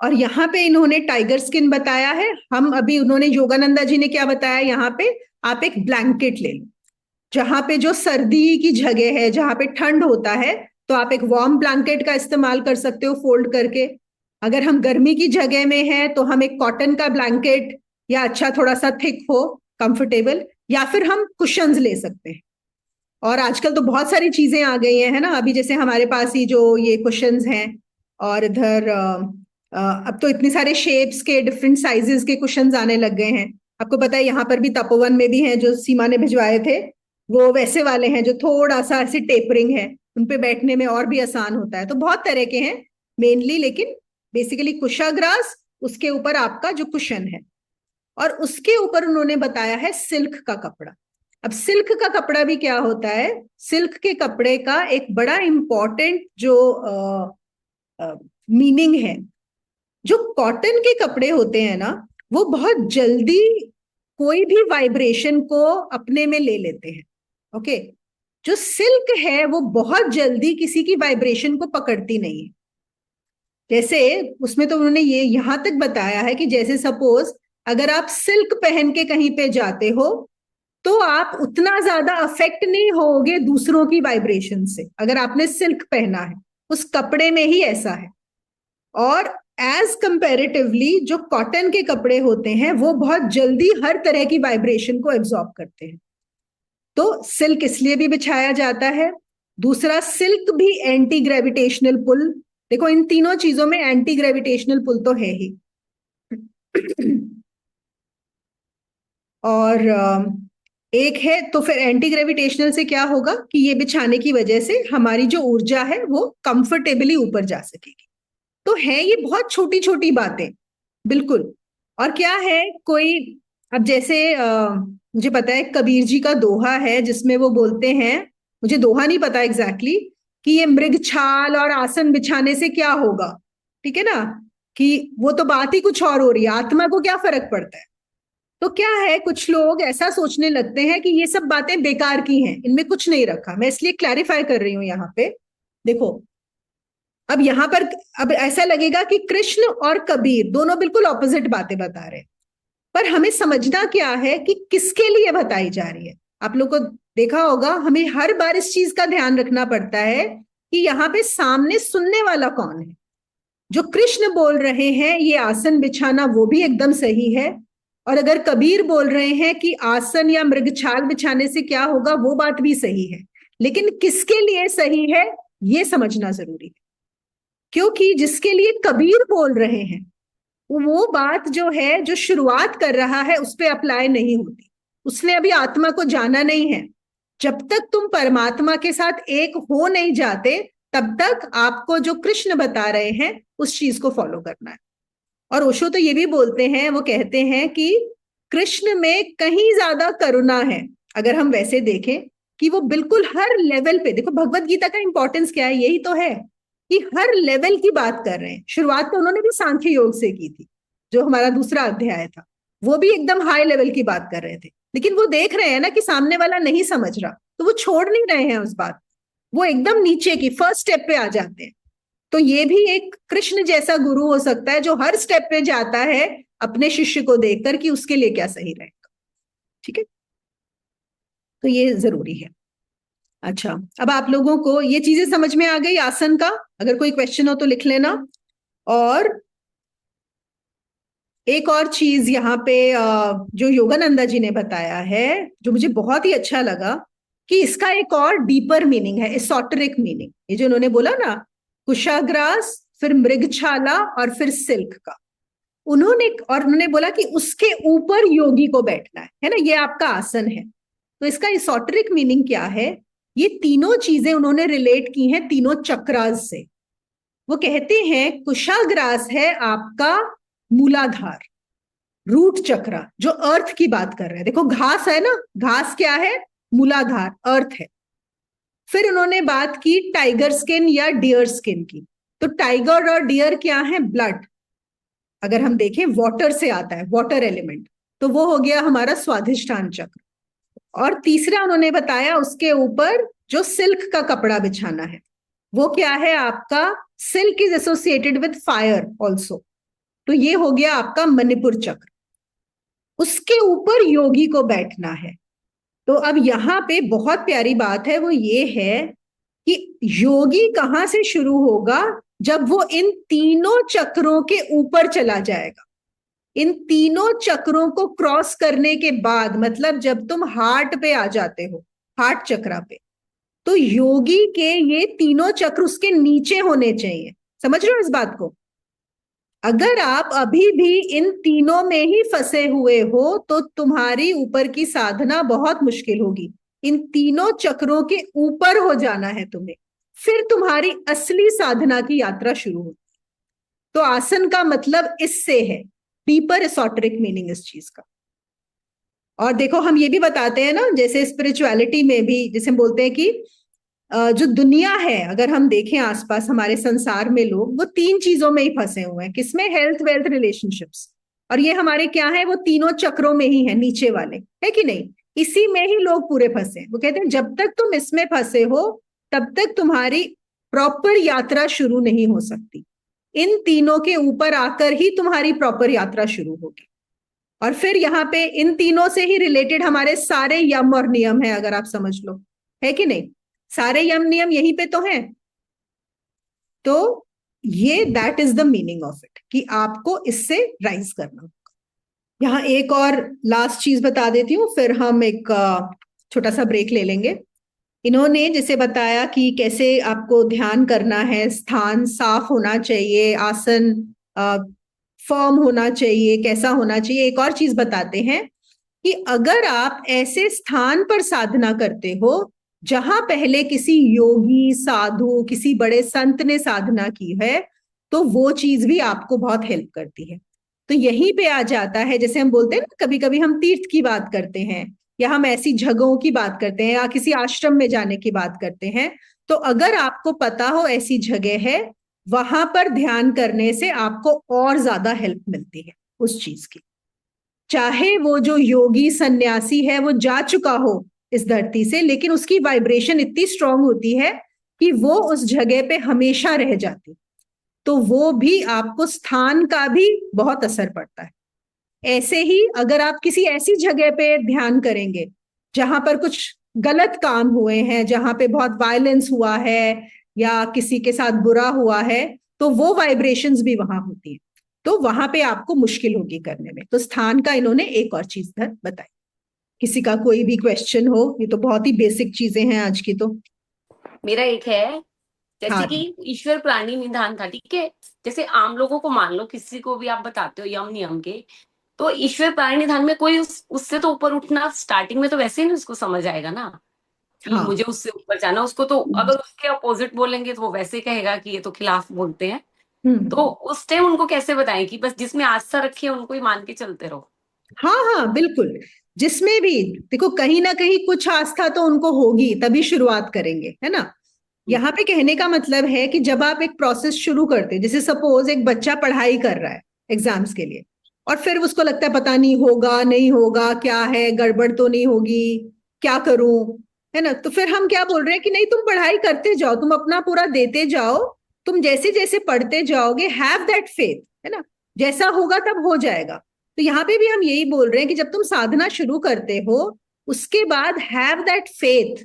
A: और यहाँ पे इन्होंने टाइगर स्किन बताया है। हम अभी, उन्होंने योगानंदा जी ने क्या बताया, यहाँ पे आप एक ब्लैंकेट ले लो। जहां पे जो सर्दी की जगह है, जहां पे ठंड होता है, तो आप एक वार्म ब्लैंकेट का इस्तेमाल कर सकते हो फोल्ड करके। अगर हम गर्मी की जगह में हैं तो हम एक कॉटन का ब्लैंकेट, या अच्छा थोड़ा सा थिक हो, कंफर्टेबल, या फिर हम कुशंस ले सकते हैं। और आजकल तो बहुत सारी चीजें आ गई हैं, है ना। अभी जैसे हमारे पास ही जो ये कुशंस हैं, और इधर अब तो इतने सारे शेप्स के, डिफरेंट साइजेस के कुशंस आने लग गए हैं। आपको पता है यहाँ पर भी तपोवन में भी हैं, जो सीमा ने भिजवाए थे, वो वैसे वाले हैं जो थोड़ा सा ऐसे टेपरिंग है, उन पे बैठने में और भी आसान होता है। तो बहुत तरह के हैं मेनली, लेकिन बेसिकली कुशाग्रास, उसके ऊपर आपका जो कुशन है, और उसके ऊपर उन्होंने बताया है सिल्क का कपड़ा। अब सिल्क का कपड़ा भी क्या होता है, सिल्क के कपड़े का एक बड़ा इंपॉर्टेंट जो मीनिंग है। जो कॉटन के कपड़े होते हैं ना, वो बहुत जल्दी कोई भी वाइब्रेशन को अपने में ले लेते हैं। ओके, जो सिल्क है वो बहुत जल्दी किसी की वाइब्रेशन को पकड़ती नहीं है। जैसे उसमें तो उन्होंने ये यहां तक बताया है कि जैसे सपोज अगर आप सिल्क पहन के कहीं पे जाते हो, तो आप उतना ज्यादा अफेक्ट नहीं होगे दूसरों की वाइब्रेशन से, अगर आपने सिल्क पहना है। उस कपड़े में ही ऐसा है। और एज कंपैरेटिवली जो कॉटन के कपड़े होते हैं वो बहुत जल्दी हर तरह की वाइब्रेशन को एब्जॉर्ब करते हैं। तो सिल्क इसलिए भी बिछाया जाता है। दूसरा, सिल्क भी एंटी ग्रेविटेशनल पुल, देखो इन तीनों चीजों में एंटी ग्रेविटेशनल पुल तो है ही। और एक है, तो फिर एंटी ग्रेविटेशनल से क्या होगा कि ये बिछाने की वजह से हमारी जो ऊर्जा है वो कंफर्टेबली ऊपर जा सकेगी। तो है ये बहुत छोटी छोटी बातें, बिल्कुल। और क्या है, कोई, अब जैसे मुझे पता है कबीर जी का दोहा है जिसमें वो बोलते हैं, मुझे दोहा नहीं पता एग्जैक्टली exactly, कि ये मृग छाल और आसन बिछाने से क्या होगा, ठीक है ना, कि वो तो बात ही कुछ और हो रही है, आत्मा को क्या फर्क पड़ता है। तो क्या है, कुछ लोग ऐसा सोचने लगते हैं कि ये सब बातें बेकार की हैं, इनमें कुछ नहीं रखा। मैं इसलिए क्लैरिफाई कर रही हूं यहाँ पे। देखो, अब यहां पर अब ऐसा लगेगा कि कृष्ण और कबीर दोनों बिल्कुल ऑपोजिट बातें बता रहे हैं, पर हमें समझना क्या है कि किसके लिए बताई जा रही है। आप लोग को देखा होगा, हमें हर बार इस चीज का ध्यान रखना पड़ता है कि यहाँ पे सामने सुनने वाला कौन है। जो कृष्ण बोल रहे हैं ये आसन बिछाना, वो भी एकदम सही है। और अगर कबीर बोल रहे हैं कि आसन या मृगछाल बिछाने से क्या होगा, वो बात भी सही है। लेकिन किसके लिए सही है ये समझना जरूरी है, क्योंकि जिसके लिए कबीर बोल रहे हैं वो बात जो है, जो शुरुआत कर रहा है उस पर अप्लाई नहीं होती। उसने अभी आत्मा को जाना नहीं है। जब तक तुम परमात्मा के साथ एक हो नहीं जाते तब तक आपको जो कृष्ण बता रहे हैं उस चीज को फॉलो करना है। और ओशो तो ये भी बोलते हैं, वो कहते हैं कि कृष्ण में कहीं ज्यादा करुणा है। अगर हम वैसे देखें कि वो बिल्कुल हर लेवल पे, देखो भगवत गीता का इंपॉर्टेंस क्या है, यही तो है कि हर लेवल की बात कर रहे हैं। शुरुआत तो उन्होंने भी सांख्य योग से की थी, जो हमारा दूसरा अध्याय था, वो भी एकदम हाई लेवल की बात कर रहे थे। लेकिन वो देख रहे हैं ना कि सामने वाला नहीं समझ रहा, तो वो छोड़ नहीं रहे हैं उस बात, वो एकदम नीचे की फर्स्ट स्टेप पे आ जाते हैं। तो ये भी एक कृष्ण जैसा गुरु हो सकता है जो हर स्टेप पे जाता है अपने शिष्य को देखकर कि उसके लिए क्या सही रहेगा। ठीक है, तो ये जरूरी है। अच्छा, अब आप लोगों को ये चीजें समझ में आ गई आसन का? अगर कोई क्वेश्चन हो तो लिख लेना। और एक और चीज यहाँ पे जो योगानंदा जी ने बताया है, जो मुझे बहुत ही अच्छा लगा, कि इसका एक और डीपर मीनिंग है, एसोटेरिक मीनिंग। ये जो उन्होंने बोला ना, कुशाग्रास, फिर मृगछाला और फिर सिल्क का, उन्होंने बोला कि उसके ऊपर योगी को बैठना है ना, ये आपका आसन है। तो इसका एसोटेरिक मीनिंग क्या है, ये तीनों चीजें उन्होंने रिलेट की हैं तीनों चक्रास से। वो कहते हैं कुशाग्रास है आपका मूलाधार, रूट चक्र, जो अर्थ की बात कर रहे हैं। देखो घास है ना, घास क्या है, मूलाधार, अर्थ है। फिर उन्होंने बात की टाइगर स्किन या डियर स्किन की। तो टाइगर और डियर क्या है, ब्लड, अगर हम देखें वाटर से आता है, वाटर एलिमेंट, तो वो हो गया हमारा स्वाधिष्ठान चक्र। और तीसरा उन्होंने बताया उसके ऊपर जो सिल्क का कपड़ा बिछाना है, वो क्या है आपका, silk is associated with fire also, तो ये हो गया आपका मणिपुर चक्र। उसके ऊपर योगी को बैठना है। तो अब यहाँ पे बहुत प्यारी बात है, वो ये है कि योगी कहां से शुरू होगा, जब वो इन तीनों चक्रों के ऊपर चला जाएगा। इन तीनों चक्रों को क्रॉस करने के बाद, मतलब जब तुम हार्ट पे आ जाते हो, हार्ट चक्रा पे, तो योगी के ये तीनों चक्र उसके नीचे होने चाहिए। समझ रहे हो इस बात को? अगर आप अभी भी इन तीनों में ही फंसे हुए हो तो तुम्हारी ऊपर की साधना बहुत मुश्किल होगी। इन तीनों चक्रों के ऊपर हो जाना है तुम्हें, फिर तुम्हारी असली साधना की यात्रा शुरू होगी। तो आसन का मतलब इससे है, डीपर एसोटेरिक मीनिंग इस चीज का। और देखो हम ये भी बताते हैं ना, जैसे स्पिरिचुअलिटी में भी जैसे हम बोलते हैं कि जो दुनिया है, अगर हम देखें आसपास हमारे संसार में, लोग वो तीन चीजों में ही फंसे हुए हैं। किसमें? Health, wealth, relationships. और ये हमारे क्या है, वो तीनों चक्रों में ही है, नीचे वाले, है कि नहीं? इसी में ही लोग पूरे फंसे। वो कहते हैं जब तक तुम इसमें फंसे हो तब तक तुम्हारी प्रॉपर यात्रा शुरू नहीं हो सकती। इन तीनों के ऊपर आकर ही तुम्हारी प्रॉपर यात्रा शुरू होगी। और फिर यहाँ पे इन तीनों से ही रिलेटेड हमारे सारे यम और नियम है, अगर आप समझ लो, है कि नहीं? सारे यम नियम यहीं पे तो हैं। तो ये that is the meaning of it, कि आपको इससे राइज करना होगा। यहाँ एक और लास्ट चीज बता देती हूँ, फिर हम एक छोटा सा ब्रेक ले लेंगे। इन्होंने जैसे बताया कि कैसे आपको ध्यान करना है, स्थान साफ होना चाहिए, आसन फर्म होना चाहिए, कैसा होना चाहिए। एक और चीज बताते हैं कि अगर आप ऐसे स्थान पर साधना करते हो जहां पहले किसी योगी साधु किसी बड़े संत ने साधना की है, तो वो चीज भी आपको बहुत हेल्प करती है। तो यहीं पे आ जाता है, जैसे हम बोलते हैं ना, कभी कभी हम तीर्थ की बात करते हैं या हम ऐसी जगहों की बात करते हैं या किसी आश्रम में जाने की बात करते हैं, तो अगर आपको पता हो ऐसी जगह है, वहां पर ध्यान करने से आपको और ज्यादा हेल्प मिलती है उस चीज की। चाहे वो जो योगी सन्यासी है वो जा चुका हो इस धरती से, लेकिन उसकी वाइब्रेशन इतनी स्ट्रांग होती है कि वो उस जगह पे हमेशा रह जाती, तो वो भी आपको स्थान का भी बहुत असर पड़ता है। ऐसे ही अगर आप किसी ऐसी जगह पे ध्यान करेंगे जहां पर कुछ गलत काम हुए हैं, जहां पे बहुत वायलेंस हुआ है या किसी के साथ बुरा हुआ है, तो वो वाइब्रेशंस भी वहां होती है, तो वहां पे आपको मुश्किल होगी करने में। तो स्थान का इन्होंने एक और चीज बताई। किसी का कोई भी क्वेश्चन हो? ये तो बहुत ही बेसिक चीजें हैं आज की तो।
B: मेरा एक है, जैसे कि
A: हाँ
B: ईश्वर प्राणी निधान था, ठीक है। जैसे आम लोगों को मान लो, किसी को भी आप बताते हो यम नियम के, तो ईश्वर प्राणी निधान में कोई उससे तो ऊपर उठना स्टार्टिंग में तो वैसे ही नहीं उसको समझ आएगा ना कि
A: हाँ।
B: मुझे उससे ऊपर जाना। उसको तो अगर उसके अपोजिट बोलेंगे तो वो वैसे कहेगा कि ये तो खिलाफ बोलते हैं। तो
A: हम्म।
B: उस टाइम उनको कैसे बताएं कि बस जिसमें आस्था रखी है उनको ही मान के चलते रहो।
A: हाँ हाँ बिल्कुल। जिसमें भी देखो कहीं ना कहीं कुछ आस्था तो उनको होगी, तभी शुरुआत करेंगे, है ना।
B: हम्म,
A: यहाँ पे कहने का मतलब है कि जब आप एक प्रोसेस शुरू करते हैं, जैसे सपोज एक बच्चा पढ़ाई कर रहा है एग्जाम्स के लिए, और फिर उसको लगता है पता नहीं होगा नहीं होगा, क्या है, गड़बड़ तो नहीं होगी, क्या करूं, है ना। तो फिर हम क्या बोल रहे हैं कि नहीं, तुम पढ़ाई करते जाओ, तुम अपना पूरा देते जाओ, तुम जैसे जैसे पढ़ते जाओगे, हैव दैट फेथ, है ना, जैसा होगा तब हो जाएगा। तो यहाँ पे भी हम यही बोल रहे हैं कि जब तुम साधना शुरू करते हो, उसके बाद हैव दैट फेथ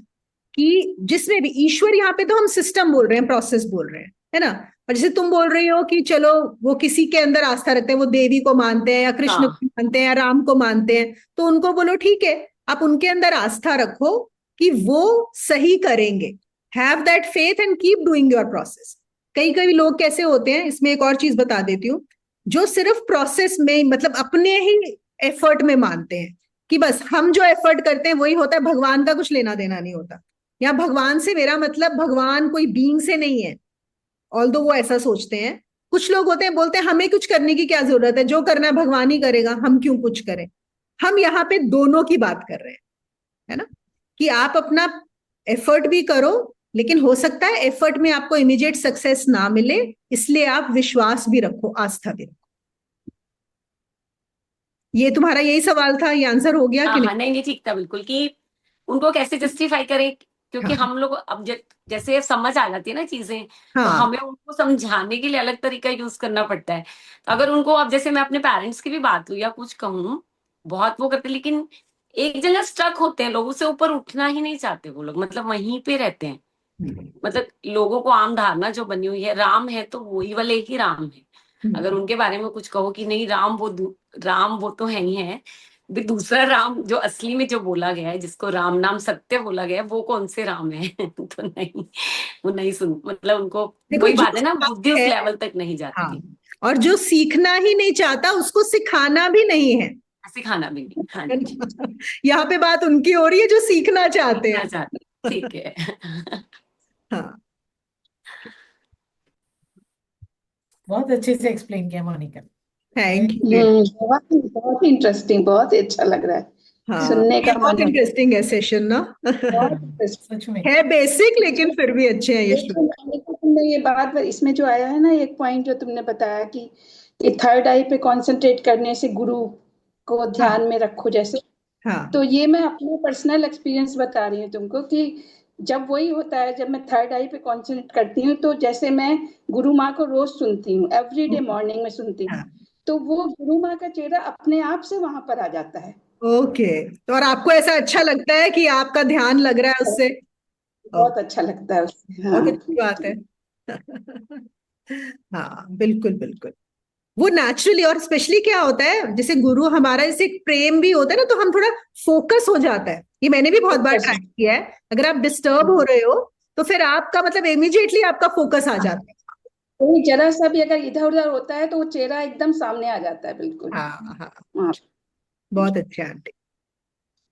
A: कि जिसमें भी ईश्वर, यहाँ पे तो हम सिस्टम बोल रहे हैं, प्रोसेस बोल रहे हैं, है ना। और जैसे तुम बोल रही हो कि चलो वो किसी के अंदर आस्था रखते हैं, वो देवी को मानते हैं या कृष्ण
B: हाँ
A: को मानते हैं या राम को मानते हैं, तो उनको बोलो ठीक है, आप उनके अंदर आस्था रखो कि वो सही करेंगे। Have that faith and keep doing your process. कई कई लोग कैसे होते हैं, इसमें एक और चीज बता देती हूँ, जो सिर्फ प्रोसेस में मतलब अपने ही एफर्ट में मानते हैं कि बस हम जो एफर्ट करते हैं वही होता है, भगवान का कुछ लेना देना नहीं होता, या भगवान से मेरा मतलब भगवान कोई बीइंग से नहीं है, ऑल्दो वो ऐसा सोचते हैं। कुछ लोग होते हैं बोलते हैं हमें कुछ करने की क्या जरूरत है, जो करना है भगवान ही करेगा, हम क्यों कुछ करें। हम यहाँ पे दोनों की बात कर रहे हैं, है ना, कि आप अपना एफर्ट भी करो, लेकिन हो सकता है एफर्ट में आपको इमीडिएट सक्सेस ना मिले, इसलिए आप विश्वास भी रखो, आस्था भी रखो। ये तुम्हारा यही सवाल था, ये आंसर हो गया
B: हाँ
A: कि नहीं?
B: हाँ, नहीं नहीं, ठीक था बिल्कुल कि उनको कैसे जस्टिफाई करें। क्योंकि
A: हाँ
B: हम लोग अब जैसे समझ आ जाती है ना चीजें, तो
A: हाँ।
B: हमें उनको समझाने के लिए अलग तरीका यूज करना पड़ता है। तो अगर उनको, अब जैसे मैं अपने पेरेंट्स की भी बात हुई या कुछ कहूँ, बहुत वो करते, लेकिन एक जगह स्ट्रक होते हैं, लोगों से ऊपर उठना ही नहीं चाहते वो लोग, मतलब वहीं पे रहते हैं। मतलब लोगों को आम धारणा जो बनी हुई है, राम है तो वही वाले ही राम है। अगर उनके बारे में कुछ कहो कि नहीं राम राम वो तो है ही है, भी दूसरा राम जो असली में जो बोला गया है, जिसको राम नाम सत्य बोला गया है, वो कौन से राम है तो नहीं, वो नहीं सुन, मतलब उनको
A: देखो
B: वही
A: जो
B: बात है ना, बुद्धि
A: है,
B: उस लेवल तक नहीं
A: हाँ,
B: जाती।
A: और जो सीखना ही नहीं चाहता उसको सिखाना भी नहीं है।
B: सिखाना भी नहीं, हाँ जी।
A: यहाँ पे बात उनकी हो रही है जो सीखना चाहते
B: सीखना
A: हैं।
B: चाहते, ठीक है।
A: हाँ।
C: बहुत अच्छे से एक्सप्लेन किया मोनिका।
A: Thank you.
D: बहुत बहुत इंटरेस्टिंग, बहुत ही अच्छा लग रहा है,
A: हाँ
D: सुनने
A: ये
D: का
A: बहुत
D: मन हो रहा
A: इंटरेस्टिंग है सेशन ना।
D: है। बहुत
C: हाँ,
D: इंटरेस्टिंग।
C: सच में।
A: है बेसिक, लेकिन फिर भी अच्छे हैं ये
D: ये
A: श्लोक।
D: जो मोनिका तुमने ये बात, इसमें जो आया है ना, एक पॉइंट जो तुमने बताया कि थर्ड आई पे कंसंट्रेट करने से गुरु को
A: हाँ
D: ध्यान में रखो जैसे,
A: हाँ।
D: तो ये मैं अपना पर्सनल एक्सपीरियंस बता रही हूँ तुमको कि जब वही होता है, जब मैं थर्ड आई पे कॉन्सेंट्रेट करती हूँ, तो जैसे मैं गुरु माँ को रोज सुनती हूँ, एवरी डे मॉर्निंग में सुनती हूँ,
A: हाँ
D: तो वो गुरु माँ का चेहरा अपने आप से वहां पर आ जाता है।
A: ओके, तो और आपको ऐसा अच्छा लगता है कि आपका ध्यान लग रहा है उससे?
D: बहुत अच्छा लगता है उससे, हाँ।
A: बहुत अच्छी बात है। हाँ बिल्कुल बिल्कुल, वो नेचुरली। और स्पेशली क्या होता है, जैसे गुरु हमारा जैसे एक प्रेम भी होता है ना, तो हम थोड़ा फोकस हो जाता है। ये मैंने भी बहुत बार
D: Focus।
A: ट्राई किया है। अगर आप डिस्टर्ब हो रहे हो तो फिर आपका मतलब इमीडिएटली आपका फोकस आ जाता है।
D: कोई जरा सा भी अगर इधर उधर होता है तो वो चेहरा एकदम सामने आ जाता है, बिल्कुल।
A: हाँ हाँ,
D: हाँ।
A: बहुत अच्छा आंटी।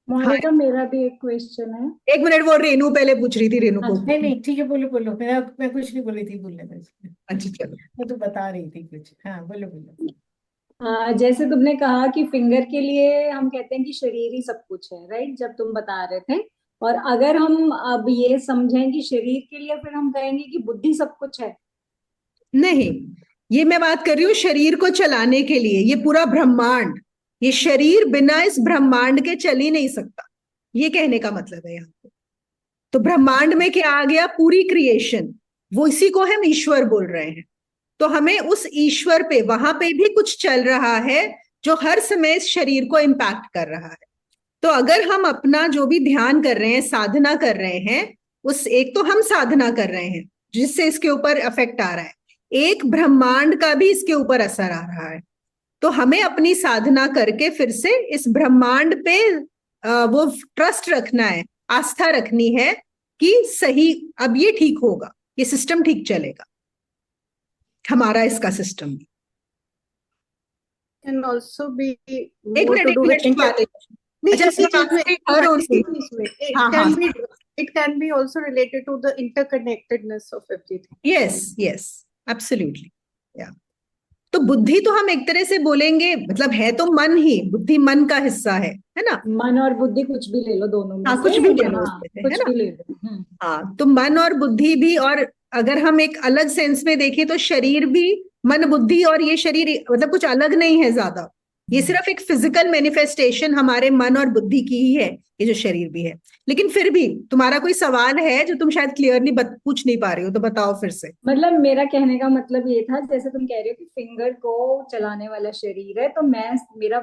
A: हाँ,
E: मोनिका, मेरा भी एक क्वेश्चन है।
A: एक मिनट, वो रेनू पहले पूछ रही थी, रेनू को।
C: नहीं नहीं ठीक है, बोलो बोलो, मैं कुछ नहीं बोल रही थी, बोलने में
A: अच्छा चलो।
C: मैं तो बता रही थी कुछ। हाँ बोलो बोलो।
E: जैसे तुमने कहा कि फिंगर के लिए हम कहते हैं कि शरीर ही सब कुछ है, राइट, जब तुम बता रहे थे। और अगर हम अब ये समझें कि शरीर के लिए, फिर हम कहेंगे कि बुद्धि सब कुछ है।
A: नहीं, ये मैं बात कर रही हूँ शरीर को चलाने के लिए। ये पूरा ब्रह्मांड, ये शरीर बिना इस ब्रह्मांड के चल ही नहीं सकता, ये कहने का मतलब है यहाँ पे। तो ब्रह्मांड में क्या आ गया, पूरी क्रिएशन, वो इसी को हम ईश्वर बोल रहे हैं। तो हमें उस ईश्वर पे, वहां पे भी कुछ चल रहा है जो हर समय इस शरीर को इम्पैक्ट कर रहा है। तो अगर हम अपना जो भी ध्यान कर रहे हैं, साधना कर रहे हैं, उस एक तो हम साधना कर रहे हैं जिससे इसके ऊपर इफेक्ट आ रहा है, एक ब्रह्मांड का भी इसके ऊपर असर आ रहा है। तो हमें अपनी साधना करके फिर से इस ब्रह्मांड पे वो ट्रस्ट रखना है, आस्था रखनी है कि सही, अब ये ठीक होगा, ये सिस्टम ठीक चलेगा, हमारा इसका सिस्टम भी।
F: can also be
A: एक
F: more
A: मिनट,
F: to
A: एक
F: do
A: मिनट
F: with
A: की बात है।
F: नहीं,
A: अच्छा,
F: इसी चीज में
A: हर
F: हाँ,
A: और
F: इसी चीज में it
A: हाँ,
F: can
A: हाँ,
F: be it can be also related to the interconnectedness of everything.
A: Yes yes, absolutely, या। तो बुद्धि तो हम एक तरह से बोलेंगे, मतलब है तो मन ही, बुद्धि मन का हिस्सा है ना।
E: मन और बुद्धि कुछ भी ले लो, दोनों में
A: हाँ,
E: से।
A: कुछ भी ले लो
E: हाँ,
A: उसमें से, है
E: कुछ
A: ना।
E: भी ले लो।
A: हाँ, तो मन और बुद्धि भी, और अगर हम एक अलग सेंस में देखें तो शरीर भी, मन बुद्धि और ये शरीर मतलब कुछ अलग नहीं है ज्यादा। ये सिर्फ एक फिजिकल मैनिफेस्टेशन हमारे मन और बुद्धि की ही है, ये जो शरीर भी है। लेकिन फिर भी तुम्हारा कोई सवाल है जो तुम शायद क्लियरली पूछ नहीं पा रही हो, तो बताओ फिर से।
E: मतलब मेरा कहने का मतलब ये था, जैसे तुम कह रहे हो कि फिंगर को चलाने वाला शरीर है, तो मेरा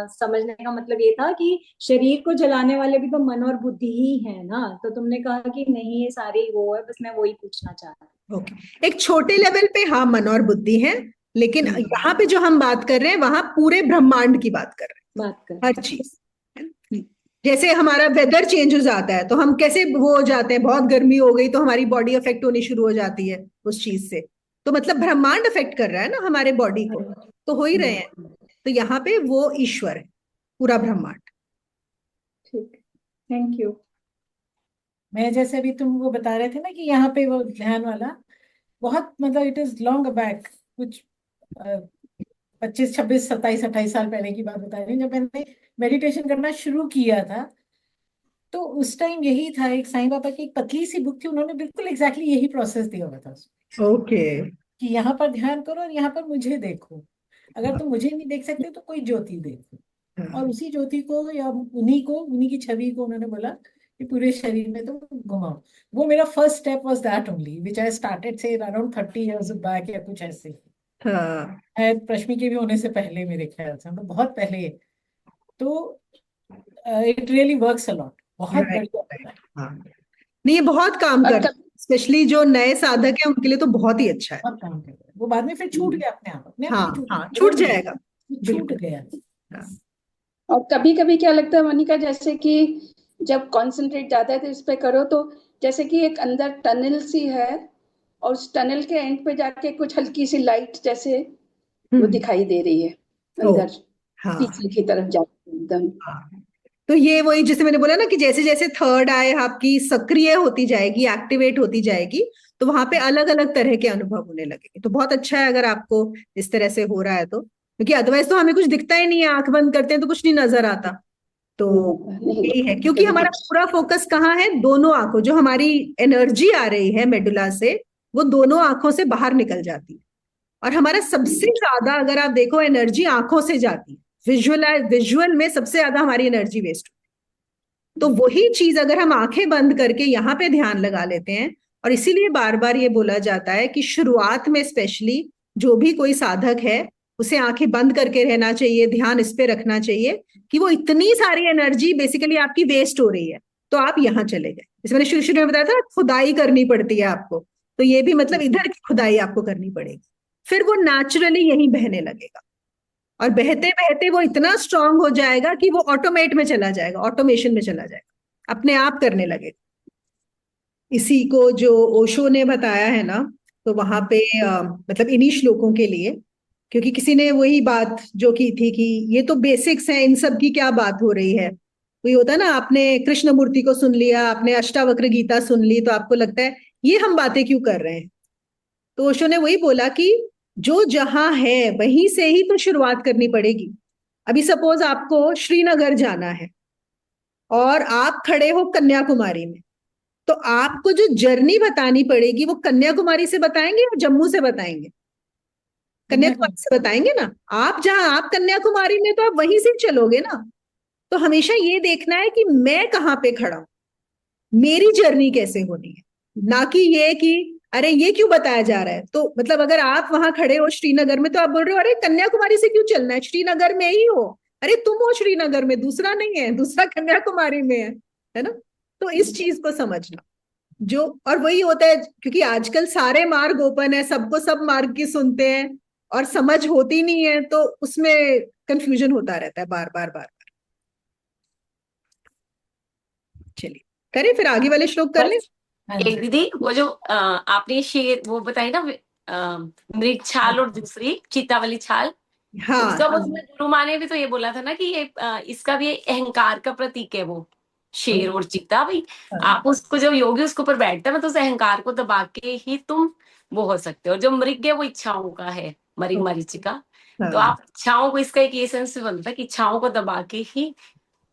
E: समझने का मतलब ये था कि शरीर को चलाने वाले भी तो मन और बुद्धि ही है ना। तो तुमने कहा कि नहीं, ये सारी वो है, बस मैं वही पूछना चाह रहा था।
A: ओके, एक छोटे लेवल पे हाँ मन और बुद्धि है, लेकिन यहाँ पे जो हम बात कर रहे हैं वहां पूरे ब्रह्मांड की बात कर रहे हैं, हर चीज। जैसे हमारा वेदर चेंज हो जाता है तो हम कैसे वो हो जाते हैं, बहुत गर्मी हो गई तो हमारी बॉडी अफेक्ट होनी शुरू हो जाती है उस चीज से। तो मतलब ब्रह्मांड अफेक्ट कर रहा है ना हमारे बॉडी को, तो हो ही रहे हैं। तो यहाँ पे वो ईश्वर है, पूरा ब्रह्मांड।
E: ठीक, थैंक यू।
C: मैं जैसे अभी तुम वो बता रहे थे ना कि यहाँ पे वो ध्यान वाला, बहुत मतलब इट इज लॉन्ग बैक, कुछ 25 26 27 28 साल पहले की बात बता रही हूँ, जब मैंने मेडिटेशन करना शुरू किया था। तो उस टाइम यही था, एक साईं बाबा की एक पतली सी बुक थी, उन्होंने बिल्कुल एग्जैक्टली यही प्रोसेस दिया हुआ था उसमें,
A: ओके,
C: कि यहाँ पर ध्यान करो और यहाँ पर मुझे देखो, अगर तुम मुझे नहीं देख सकते तो कोई ज्योति देखो, और उसी ज्योति को या उन्हीं की छवि को उन्होंने बोला कि पूरे शरीर में तुम घुमाओ। वो मेरा first step was that only, which I started से अराउंड 30 इयर्स बैक या कुछ ऐसे।
A: हाँ,
C: रश्मि के भी होने से पहले मेरे ख्याल से, मतलब बहुत पहले। तो it really works a lot, बहुत
A: right,
C: बढ़िया।
A: हाँ। नहीं, ये बहुत काम कर, स्पेशली जो नए साधक हैं उनके लिए तो बहुत ही अच्छा है।
C: बहुत काम कर रहा है वो, बाद में फिर छूट गया अपने आप
A: हाँ
C: नहीं
A: हाँ, छूट जाएगा,
C: छूट
A: बिल्कुल।
C: गया।
A: हाँ।
D: और कभी कभी क्या लगता है मोनिका, जैसे कि जब कंसंट्रेट ज्यादा है इस पे करो तो जैसे कि एक अंदर टनल सी है, और उस टनल के एंड पे जाके कुछ हल्की सी लाइट जैसे वो दिखाई दे रही है अंदर,
A: हाँ
D: पीछे की तरफ जाके एकदम।
A: हाँ। तो ये वही जैसे मैंने बोला ना कि जैसे जैसे थर्ड आई आपकी सक्रिय होती जाएगी, एक्टिवेट होती जाएगी, तो वहां पे अलग अलग तरह के अनुभव होने लगेंगे। तो बहुत अच्छा है अगर आपको इस तरह से हो रहा है तो, क्योंकि अदरवाइज तो हमें कुछ दिखता ही नहीं है, आंख बंद करते हैं तो कुछ नहीं नजर आता। तो यही है, क्योंकि हमारा पूरा फोकस कहाँ है, दोनों आंखों, जो हमारी एनर्जी आ रही है मेडुला से, वो दोनों आंखों से बाहर निकल जाती है। और हमारा सबसे ज्यादा अगर आप देखो एनर्जी आंखों से जाती है, विजुअल में सबसे ज्यादा हमारी एनर्जी वेस्ट होती है। तो वही चीज अगर हम आंखें बंद करके यहाँ पे ध्यान लगा लेते हैं, और इसीलिए बार बार ये बोला जाता है कि शुरुआत में स्पेशली जो भी कोई साधक है उसे आंखें बंद करके रहना चाहिए, ध्यान इस पे रखना चाहिए कि वो इतनी सारी एनर्जी बेसिकली आपकी वेस्ट हो रही है, तो आप यहाँ चले गए। जैसे मैंने शुरू शुरू में बताया था, खुदाई करनी पड़ती है आपको, तो ये भी मतलब इधर की खुदाई आपको करनी पड़ेगी, फिर वो नेचुरली यहीं बहने लगेगा, और बहते बहते वो इतना स्ट्रांग हो जाएगा कि वो ऑटोमेट में चला जाएगा, ऑटोमेशन में चला जाएगा, अपने आप करने लगेगा। इसी को जो ओशो ने बताया है ना, तो वहां पे मतलब इन्हीं श्लोकों के लिए, क्योंकि किसी ने वही बात जो की थी कि ये तो बेसिक्स हैं, इन सब की क्या बात हो रही है। वही होता है ना, आपने कृष्ण मूर्ति को सुन लिया, आपने अष्टावक्र गीता सुन ली, तो आपको लगता है ये हम बातें क्यों कर रहे हैं। तो ओशो ने वही बोला कि जो जहां है वहीं से ही तो शुरुआत करनी पड़ेगी। अभी सपोज आपको श्रीनगर जाना है और आप खड़े हो कन्याकुमारी में, तो आपको जो जर्नी बतानी पड़ेगी वो कन्याकुमारी से बताएंगे या जम्मू से बताएंगे? कन्याकुमारी से बताएंगे ना। आप जहां, आप कन्याकुमारी में, तो आप वहीं से चलोगे ना। तो हमेशा ये देखना है कि मैं कहाँ पे खड़ा हूं, मेरी जर्नी कैसे होनी है, ना कि ये कि अरे ये क्यों बताया जा रहा है। तो मतलब अगर आप वहां खड़े हो श्रीनगर में, तो आप बोल रहे हो अरे कन्याकुमारी से क्यों चलना है, श्रीनगर में ही हो। अरे तुम हो श्रीनगर में, दूसरा नहीं है, दूसरा कन्याकुमारी में है ना। तो इस चीज को समझना जो, और वही होता है क्योंकि आजकल सारे मार्ग ओपन है, सबको सब मार्ग की सुनते हैं और समझ होती नहीं है, तो उसमें कंफ्यूजन होता रहता है बार बार बार बार। चलिए करें, फिर आगे वाले श्लोक कर लें।
B: एक दीदी वो जो आपने शेर वो बताई ना, मृग छाल और दूसरी चीता वाली छाल,
A: हाँ
B: उसका वो गुरु माँ ने भी तो ये बोला था ना कि ये इसका भी अहंकार का प्रतीक है वो शेर और चीता भाई। आप उसको, जब योगी उसके ऊपर बैठता है, मतलब उस अहंकार को दबा के ही तुम वो हो सकते हो। और जो मृग है वो इच्छाओं का है, मरीचिका। तो आप इच्छाओं को, इसका एक ये सेंस भी बनता है कि इच्छाओं को दबा के ही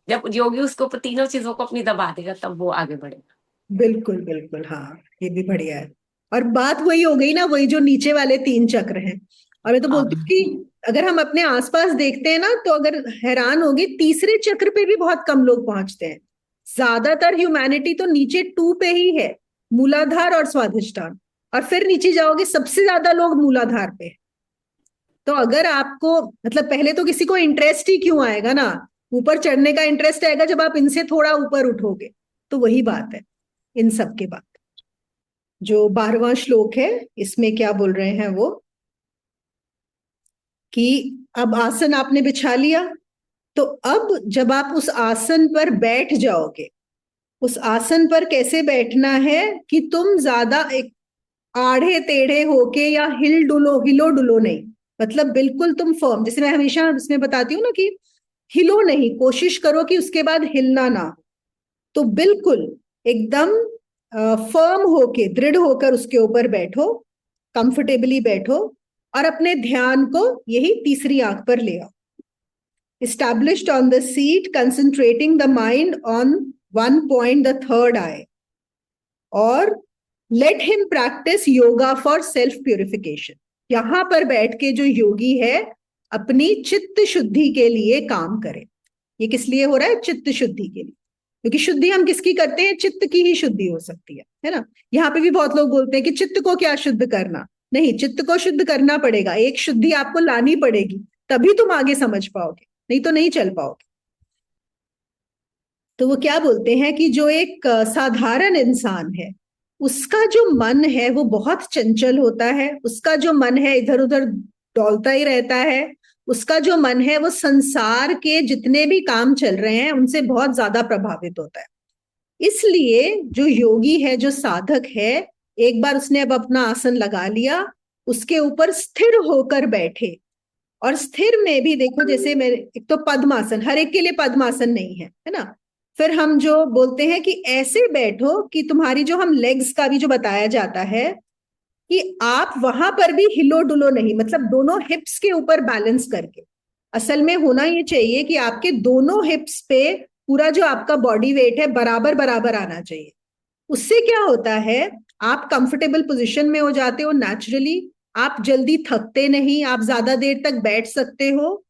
B: जब योगी उसको ऊपर तीनों चीजों को अपनी दबा देगा, तब वो आगे बढ़ेगा।
A: बिल्कुल बिल्कुल, हाँ ये भी बढ़िया है। और बात वही हो गई ना, वही जो नीचे वाले 3 चक्र हैं। और मैं तो बोलती हूँ कि अगर हम अपने आसपास देखते हैं ना, तो अगर हैरान होगी, तीसरे चक्र पे भी बहुत कम लोग पहुंचते हैं। ज्यादातर ह्यूमैनिटी तो नीचे 2 पे ही है, मूलाधार और स्वाधिष्ठान। और फिर नीचे जाओगे, सबसे ज्यादा लोग मूलाधार पे। तो अगर आपको मतलब पहले तो किसी को इंटरेस्ट ही क्यों आएगा ना, ऊपर चढ़ने का इंटरेस्ट आएगा जब आप इनसे थोड़ा ऊपर उठोगे। तो वही बात है इन सब के बाद। जो 12वां श्लोक है, इसमें क्या बोल रहे हैं वो, कि अब आसन आपने बिछा लिया, तो अब जब आप उस आसन पर बैठ जाओगे, उस आसन पर कैसे बैठना है कि तुम ज्यादा एक आढ़े टेढ़े होके या हिलो डुलो नहीं, मतलब बिल्कुल तुम फर्म। जैसे मैं हमेशा इसमें बताती हूँ ना कि हिलो नहीं, कोशिश करो कि उसके बाद हिलना ना हो। तो बिल्कुल एकदम फर्म होके, दृढ़ होकर उसके ऊपर बैठो, कंफर्टेबली बैठो, और अपने ध्यान को यही तीसरी आंख पर ले आओ। Established on the seat, concentrating the mind on one point, the third eye. और let him practice yoga for self purification. यहां पर बैठ के जो योगी है अपनी चित्त शुद्धि के लिए काम करे। ये किस लिए हो रहा है? चित्त शुद्धि के लिए। क्योंकि शुद्धि हम किसकी करते हैं? चित्त की ही शुद्धि हो सकती है ना। यहाँ पे भी बहुत लोग बोलते हैं कि चित्त को क्या शुद्ध करना। नहीं, चित्त को शुद्ध करना पड़ेगा, एक शुद्धि आपको लानी पड़ेगी, तभी तुम आगे समझ पाओगे, नहीं तो नहीं चल पाओगे। तो वो क्या बोलते हैं कि जो एक साधारण इंसान है, उसका जो मन है वो बहुत चंचल होता है, उसका जो मन है इधर उधर डोलता ही रहता है, उसका जो मन है वो संसार के जितने भी काम चल रहे हैं उनसे बहुत ज्यादा प्रभावित होता है। इसलिए जो योगी है, जो साधक है, एक बार उसने अब अपना आसन लगा लिया, उसके ऊपर स्थिर होकर बैठे। और स्थिर में भी देखो, जैसे मेरे एक तो पद्मासन, हर एक के लिए पद्मासन नहीं है ना। फिर हम जो बोलते हैं कि ऐसे बैठो कि तुम्हारी जो, हम लेग्स का भी जो बताया जाता है कि आप वहां पर भी हिलो डुलो नहीं, मतलब दोनों हिप्स के ऊपर बैलेंस करके। असल में होना ये चाहिए कि आपके दोनों हिप्स पे पूरा जो आपका बॉडी वेट है बराबर बराबर आना चाहिए। उससे क्या होता है, आप कंफर्टेबल पोजीशन में हो जाते हो नेचुरली, आप जल्दी थकते नहीं, आप ज्यादा देर तक बैठ सकते हो,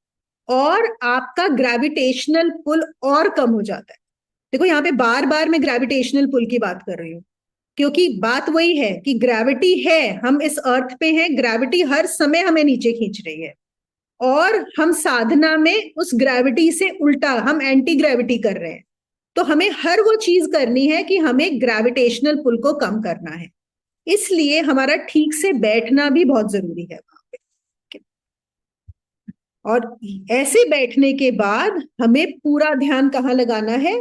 A: और आपका ग्रेविटेशनल पुल और कम हो जाता है। देखो यहाँ पे बार बार मैं ग्रेविटेशनल पुल की बात कर रही हूँ, क्योंकि बात वही है कि ग्रेविटी है, हम इस अर्थ पे हैं, ग्रेविटी हर समय हमें नीचे खींच रही है, और हम साधना में उस ग्रेविटी से उल्टा हम एंटी ग्रेविटी कर रहे हैं। तो हमें हर वो चीज करनी है कि हमें ग्रेविटेशनल पुल को कम करना है। इसलिए हमारा ठीक से बैठना भी बहुत जरूरी है वहां पे। और ऐसे बैठने के बाद हमें पूरा ध्यान कहाँ लगाना है,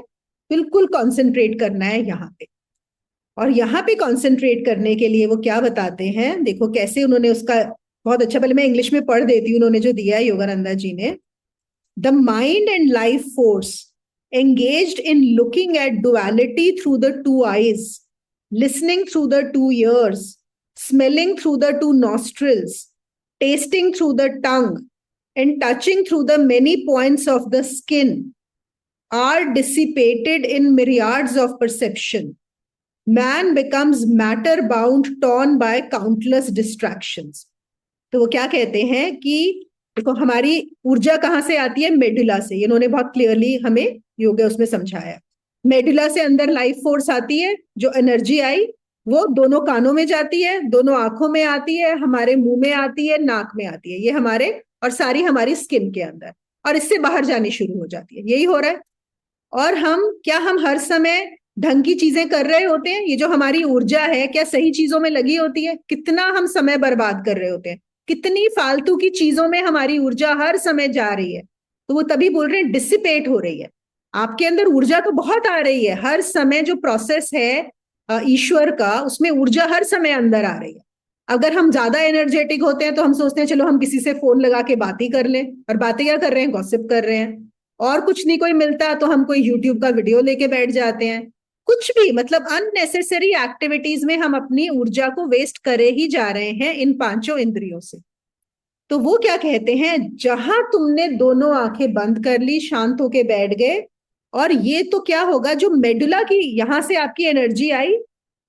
A: बिल्कुल कंसंट्रेट करना है यहाँ पे। और यहाँ पे कंसंट्रेट करने के लिए वो क्या बताते हैं, देखो कैसे उन्होंने उसका बहुत अच्छा, पहले मैं इंग्लिश में पढ़ देती हूँ उन्होंने जो दिया है योगानंदा जी ने। The mind and life force engaged in looking at duality through the two eyes, listening through the two ears, smelling through the two nostrils, tasting through the tongue, and touching through the many points of the skin, are dissipated in myriads of perception. Man becomes matter bound, torn by countless distractions. तो वो क्या कहते हैं कि देखो हमारी ऊर्जा कहाँ से आती है, मेडुला से। इन्होंने बहुत क्लियरली हमें योगा उसमें समझाया। मेडुला से अंदर लाइफ फोर्स आती है, जो एनर्जी आई वो दोनों कानों में जाती है, दोनों आंखों में आती है, हमारे मुंह में आती है, नाक में आती है, ये हमारे और सारी हमारी स्किन के अंदर, और इससे बाहर जानी शुरू हो जाती है। यही हो रहा है। और हम हर समय ढंग की चीजें कर रहे होते हैं? ये जो हमारी ऊर्जा है क्या सही चीजों में लगी होती है? कितना हम समय बर्बाद कर रहे होते हैं, कितनी फालतू की चीजों में हमारी ऊर्जा हर समय जा रही है। तो वो तभी बोल रहे हैं डिसिपेट हो रही है। आपके अंदर ऊर्जा तो बहुत आ रही है, हर समय जो प्रोसेस है ईश्वर का, उसमें ऊर्जा हर समय अंदर आ रही है। अगर हम ज्यादा एनर्जेटिक होते हैं तो हम सोचते हैं चलो हम किसी से फोन लगा के बात ही कर लें, और बातें क्या कर रहे हैं, गॉसिप कर रहे हैं। और कुछ नहीं कोई मिलता तो हम कोई यूट्यूब का वीडियो लेके बैठ जाते हैं। कुछ भी मतलब अननेसेसरी एक्टिविटीज में हम अपनी ऊर्जा को वेस्ट करे ही जा रहे हैं इन पांचों इंद्रियों से। तो वो क्या कहते हैं, जहां तुमने दोनों आंखें बंद कर ली, शांत होके बैठ गए, और ये तो क्या होगा, जो मेडुला की यहां से आपकी एनर्जी आई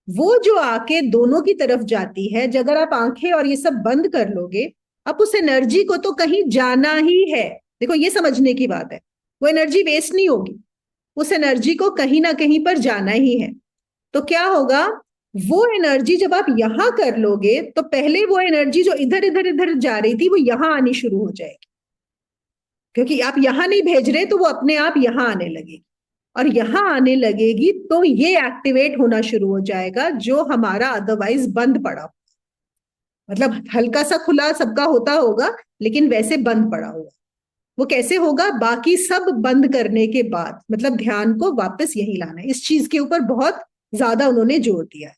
A: वो जो आके दोनों की तरफ जाती है, अगर आप आंखें और ये सब बंद कर लोगे, अब उस एनर्जी को तो कहीं जाना ही है। देखो ये समझने की बात है, वो एनर्जी वेस्ट नहीं होगी, उस एनर्जी को कहीं ना कहीं पर जाना ही है। तो क्या होगा, वो एनर्जी जब आप यहां कर लोगे तो पहले वो एनर्जी जो इधर इधर इधर जा रही थी वो यहां आनी शुरू हो जाएगी, क्योंकि आप यहां नहीं भेज रहे तो वो अपने आप यहां आने लगेगी। और यहां आने लगेगी तो ये एक्टिवेट होना शुरू हो जाएगा जो हमारा अदरवाइज बंद पड़ा, मतलब हल्का सा खुला सबका होता होगा लेकिन वैसे बंद पड़ा होगा। वो कैसे होगा, बाकी सब बंद करने के बाद, मतलब ध्यान को वापस यही लाना है। इस चीज के ऊपर बहुत ज्यादा उन्होंने जोर दिया है।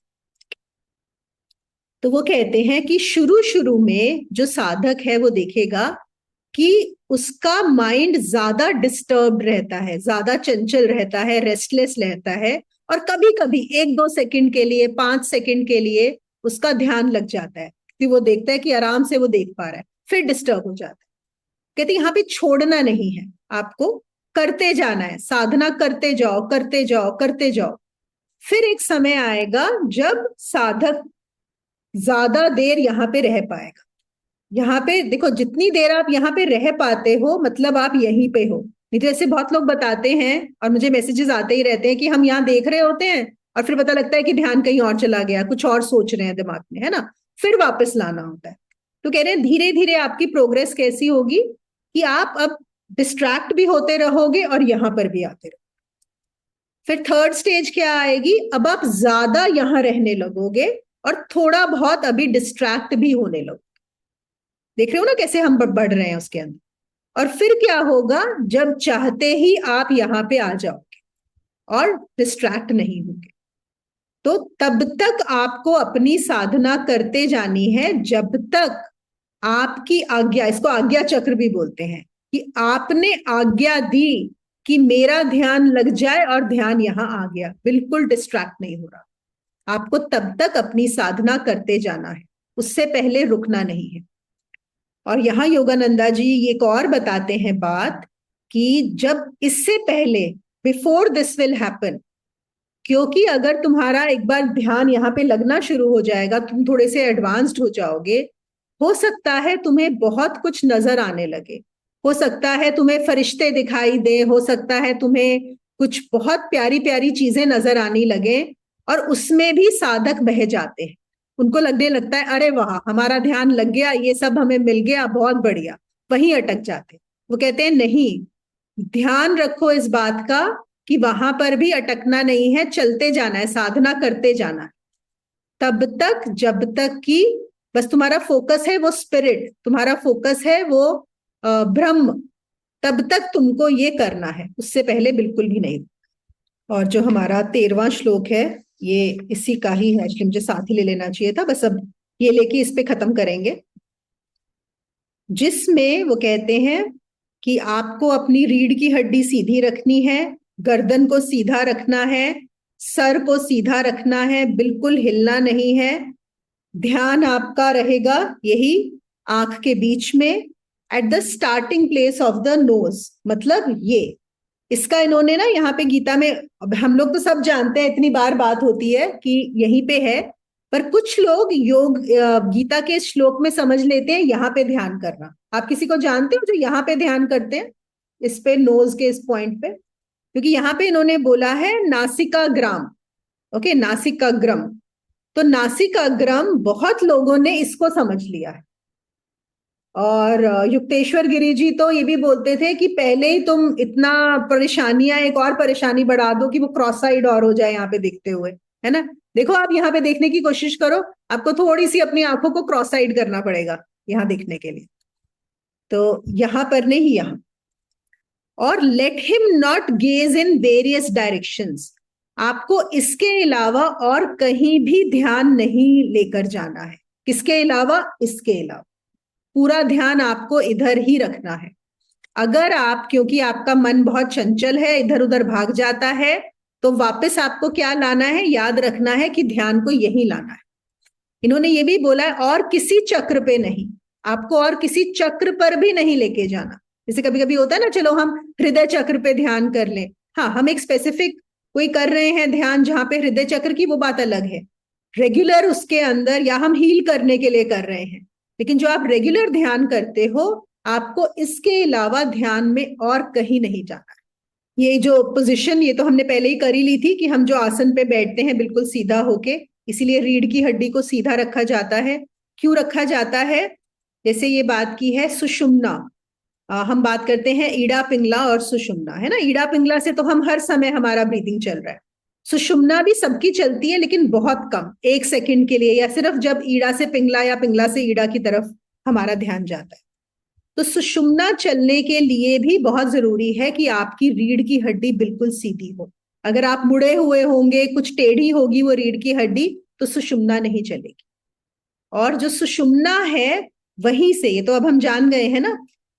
A: तो वो कहते हैं कि शुरू शुरू में जो साधक है वो देखेगा कि उसका माइंड ज्यादा डिस्टर्ब रहता है, ज्यादा चंचल रहता है, रेस्टलेस रहता है, और कभी कभी 1-2 सेकंड के लिए, 5 सेकंड के लिए उसका ध्यान लग जाता है कि वो देखता है कि आराम से वो देख पा रहा है, फिर डिस्टर्ब हो जाता है। कहते यहाँ पे छोड़ना नहीं है, आपको करते जाना है, साधना करते जाओ करते जाओ करते जाओ। फिर एक समय आएगा जब साधक ज्यादा देर यहाँ पे रह पाएगा। यहाँ पे देखो जितनी देर आप यहाँ पे रह पाते हो मतलब आप यहीं पे हो। नहीं तो ऐसे बहुत लोग बताते हैं और मुझे मैसेजेस आते ही रहते हैं कि हम यहाँ देख रहे होते हैं और फिर पता लगता है कि ध्यान कहीं और चला गया, कुछ और सोच रहे हैं दिमाग में, है ना, फिर वापस लाना होता है। तो कह रहे हैं धीरे धीरे आपकी प्रोग्रेस कैसी होगी कि आप अब डिस्ट्रैक्ट भी होते रहोगे और यहां पर भी आते रहोगे। फिर थर्ड स्टेज क्या आएगी, अब आप ज्यादा यहां रहने लगोगे और थोड़ा बहुत अभी डिस्ट्रैक्ट भी होने लगोगे। देख रहे हो ना कैसे हम बढ़ रहे हैं उसके अंदर। और फिर क्या होगा, जब चाहते ही आप यहां पे आ जाओगे और डिस्ट्रैक्ट नहीं होंगे। तो तब तक आपको अपनी साधना करते जानी है जब तक आपकी आज्ञा, इसको आज्ञा चक्र भी बोलते हैं, कि आपने आज्ञा दी कि मेरा ध्यान लग जाए और ध्यान यहां आ गया, बिल्कुल डिस्ट्रैक्ट नहीं हो रहा। आपको तब तक अपनी साधना करते जाना है, उससे पहले रुकना नहीं है। और यहां योगानंदा जी एक और बताते हैं बात कि जब इससे पहले, बिफोर दिस विल हैपन, क्योंकि अगर तुम्हारा एक बार ध्यान यहाँ पे लगना शुरू हो जाएगा, तुम थोड़े से एडवांस्ड हो जाओगे, हो सकता है तुम्हें बहुत कुछ नजर आने लगे, हो सकता है तुम्हें फरिश्ते दिखाई दे, हो सकता है तुम्हें कुछ बहुत प्यारी प्यारी चीजें नजर आने लगे, और उसमें भी साधक बह जाते हैं। उनको लगने लगता है अरे वाह हमारा ध्यान लग गया, ये सब हमें मिल गया, बहुत बढ़िया, वहीं अटक जाते। वो कहते हैं नहीं, ध्यान रखो इस बात का कि वहां पर भी अटकना नहीं है, चलते जाना है, साधना करते जाना है। तब तक जब तक कि बस तुम्हारा फोकस है वो स्पिरिट, तुम्हारा फोकस है वो ब्रह्म, तब तक तुमको ये करना है, उससे पहले बिल्कुल भी नहीं। और जो हमारा 13वां श्लोक है ये इसी का ही है, मुझे साथ ही ले लेना चाहिए था, बस अब ये लेके इस पे खत्म करेंगे, जिसमें वो कहते हैं कि आपको अपनी रीढ़ की हड्डी सीधी रखनी है, गर्दन को सीधा रखना है, सर को सीधा रखना है, बिल्कुल हिलना नहीं है। ध्यान आपका रहेगा यही आंख के बीच में, at the starting place of the nose, मतलब ये इसका इन्होंने ना यहाँ पे गीता में, अब हम लोग तो सब जानते हैं, इतनी बार बात होती है कि यहीं पे है, पर कुछ लोग योग गीता के श्लोक में समझ लेते हैं यहाँ पे ध्यान करना। आप किसी को जानते हो जो यहाँ पे ध्यान करते हैं, इस पे नोज के इस पॉइंट पे? क्योंकि यहाँ पे इन्होंने बोला है नासिकाग्राम, ओके, नासिकाग्रम, तो नासिकाग्रम बहुत लोगों ने इसको समझ लिया है। और युक्तेश्वर गिरी जी तो ये भी बोलते थे कि पहले ही तुम इतना परेशानियां, एक और परेशानी बढ़ा दो कि वो क्रॉस साइड और हो जाए यहाँ पे देखते हुए, है ना। देखो आप यहाँ पे देखने की कोशिश करो, आपको थोड़ी सी अपनी आंखों को क्रॉस साइड करना पड़ेगा यहाँ देखने के लिए, तो यहाँ पर नहीं, यहाँ। और let him not gauge in various directions, आपको इसके अलावा और कहीं भी ध्यान नहीं लेकर जाना है। किसके अलावा? इसके अलावा पूरा ध्यान आपको इधर ही रखना है। अगर आप, क्योंकि आपका मन बहुत चंचल है, इधर उधर भाग जाता है, तो वापस आपको क्या लाना है, याद रखना है कि ध्यान को यही लाना है। इन्होंने ये भी बोला है और किसी चक्र पे नहीं, आपको और किसी चक्र पर भी नहीं लेके जाना। जैसे कभी कभी होता है ना, चलो हम हृदय चक्र पे ध्यान कर लें, हाँ हम एक स्पेसिफिक कोई कर रहे हैं ध्यान जहां पे हृदय चक्र की, वो बात अलग है, रेगुलर उसके अंदर, या हम हील करने के लिए कर रहे हैं। लेकिन जो आप रेगुलर ध्यान करते हो, आपको इसके अलावा ध्यान में और कहीं नहीं जाना। ये जो पोजीशन, ये तो हमने पहले ही कर ही ली थी कि हम जो आसन पे बैठते हैं बिल्कुल सीधा होके, इसीलिए रीढ़ की हड्डी को सीधा रखा जाता है। क्यों रखा जाता है? जैसे ये बात की है सुषुम्ना, हम बात करते हैं ईड़ा पिंगला और सुषुम्ना, है ना। ईड़ा पिंगला से तो हम हर समय हमारा ब्रीदिंग चल रहा है, सुषुम्ना भी सबकी चलती है लेकिन बहुत कम, 1 सेकंड के लिए, या सिर्फ जब ईड़ा से पिंगला या पिंगला से ईड़ा की तरफ हमारा ध्यान जाता है। तो सुषुम्ना चलने के लिए भी बहुत जरूरी है कि आपकी रीढ़ की हड्डी बिल्कुल सीधी हो। अगर आप मुड़े हुए होंगे, कुछ टेढ़ी होगी वो रीढ़ की हड्डी, तो सुषुम्ना नहीं चलेगी। और जो सुषुम्ना है वहीं से, ये तो अब हम जान गए हैं ना,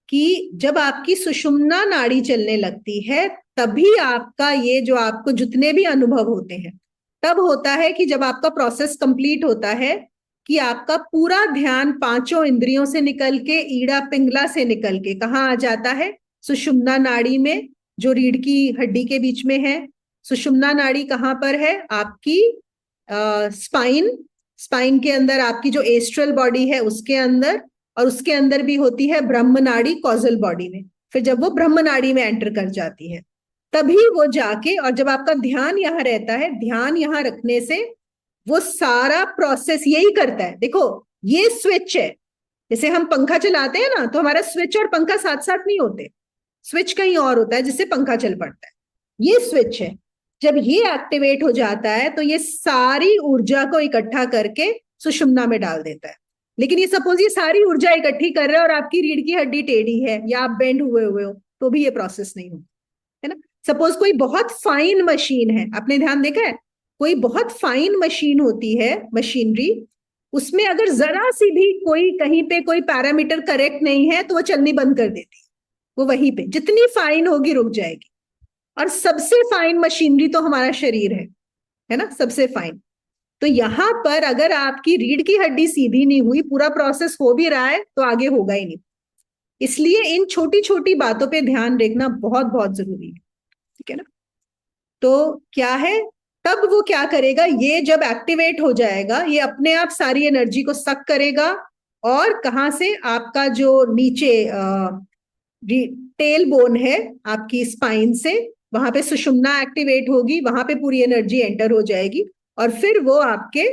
A: कि जब आपकी सुषुम्ना नाड़ी चलने लगती है तभी आपका ये जो आपको जितने भी अनुभव होते हैं, तब होता है कि जब आपका प्रोसेस कंप्लीट होता है कि आपका पूरा ध्यान 5 इंद्रियों से निकल के, ईड़ा पिंगला से निकल के कहाँ आ जाता है? सुषुम्ना नाड़ी में, जो रीढ़ की हड्डी के बीच में है। सुषुम्ना नाड़ी कहाँ पर है? आपकी स्पाइन के अंदर, आपकी जो एस्ट्रल बॉडी है उसके अंदर, और उसके अंदर भी होती है ब्रह्म नाड़ी कॉजल बॉडी में। फिर जब वो ब्रह्म नाड़ी में एंटर कर जाती है तभी वो जाके, और जब आपका ध्यान यहाँ रहता है, ध्यान यहाँ रखने से वो सारा प्रोसेस यही करता है। देखो ये स्विच है, जैसे हम पंखा चलाते हैं ना, तो हमारा स्विच और पंखा साथ साथ नहीं होते, स्विच कहीं और होता है जिससे पंखा चल पड़ता है। ये स्विच है, जब ये एक्टिवेट हो जाता है तो ये सारी ऊर्जा को इकट्ठा करके सुषुम्ना में डाल देता है। लेकिन ये सपोज ये सारी ऊर्जा इकट्ठी कर रहा है और आपकी रीढ़ की हड्डी टेढ़ी है या आप बेंड हुए हुए हो, तो भी ये प्रोसेस नहीं होता, है ना। सपोज कोई बहुत फाइन मशीन है, आपने ध्यान देखा है, कोई बहुत फाइन मशीन होती है, मशीनरी, उसमें अगर जरा सी भी कोई कहीं पे कोई पैरामीटर करेक्ट नहीं है तो वो चलनी बंद कर देती है, वो वहीं पे जितनी फाइन होगी रुक जाएगी। और सबसे फाइन मशीनरी तो हमारा शरीर है ना, सबसे फाइन। तो यहां पर अगर आपकी रीढ़ की हड्डी सीधी नहीं हुई, पूरा प्रोसेस हो भी रहा है तो आगे होगा ही नहीं। इसलिए इन छोटी छोटी बातों पे ध्यान रखना बहुत बहुत जरूरी है, ठीक है ना। तो क्या है, तब वो क्या करेगा, ये जब एक्टिवेट हो जाएगा, ये अपने आप सारी एनर्जी को सक करेगा, और कहां से? आपका जो नीचे टेल बोन है आपकी स्पाइन से, वहां पे सुषुम्ना एक्टिवेट होगी, वहां पे पूरी एनर्जी एंटर हो जाएगी, और फिर वो आपके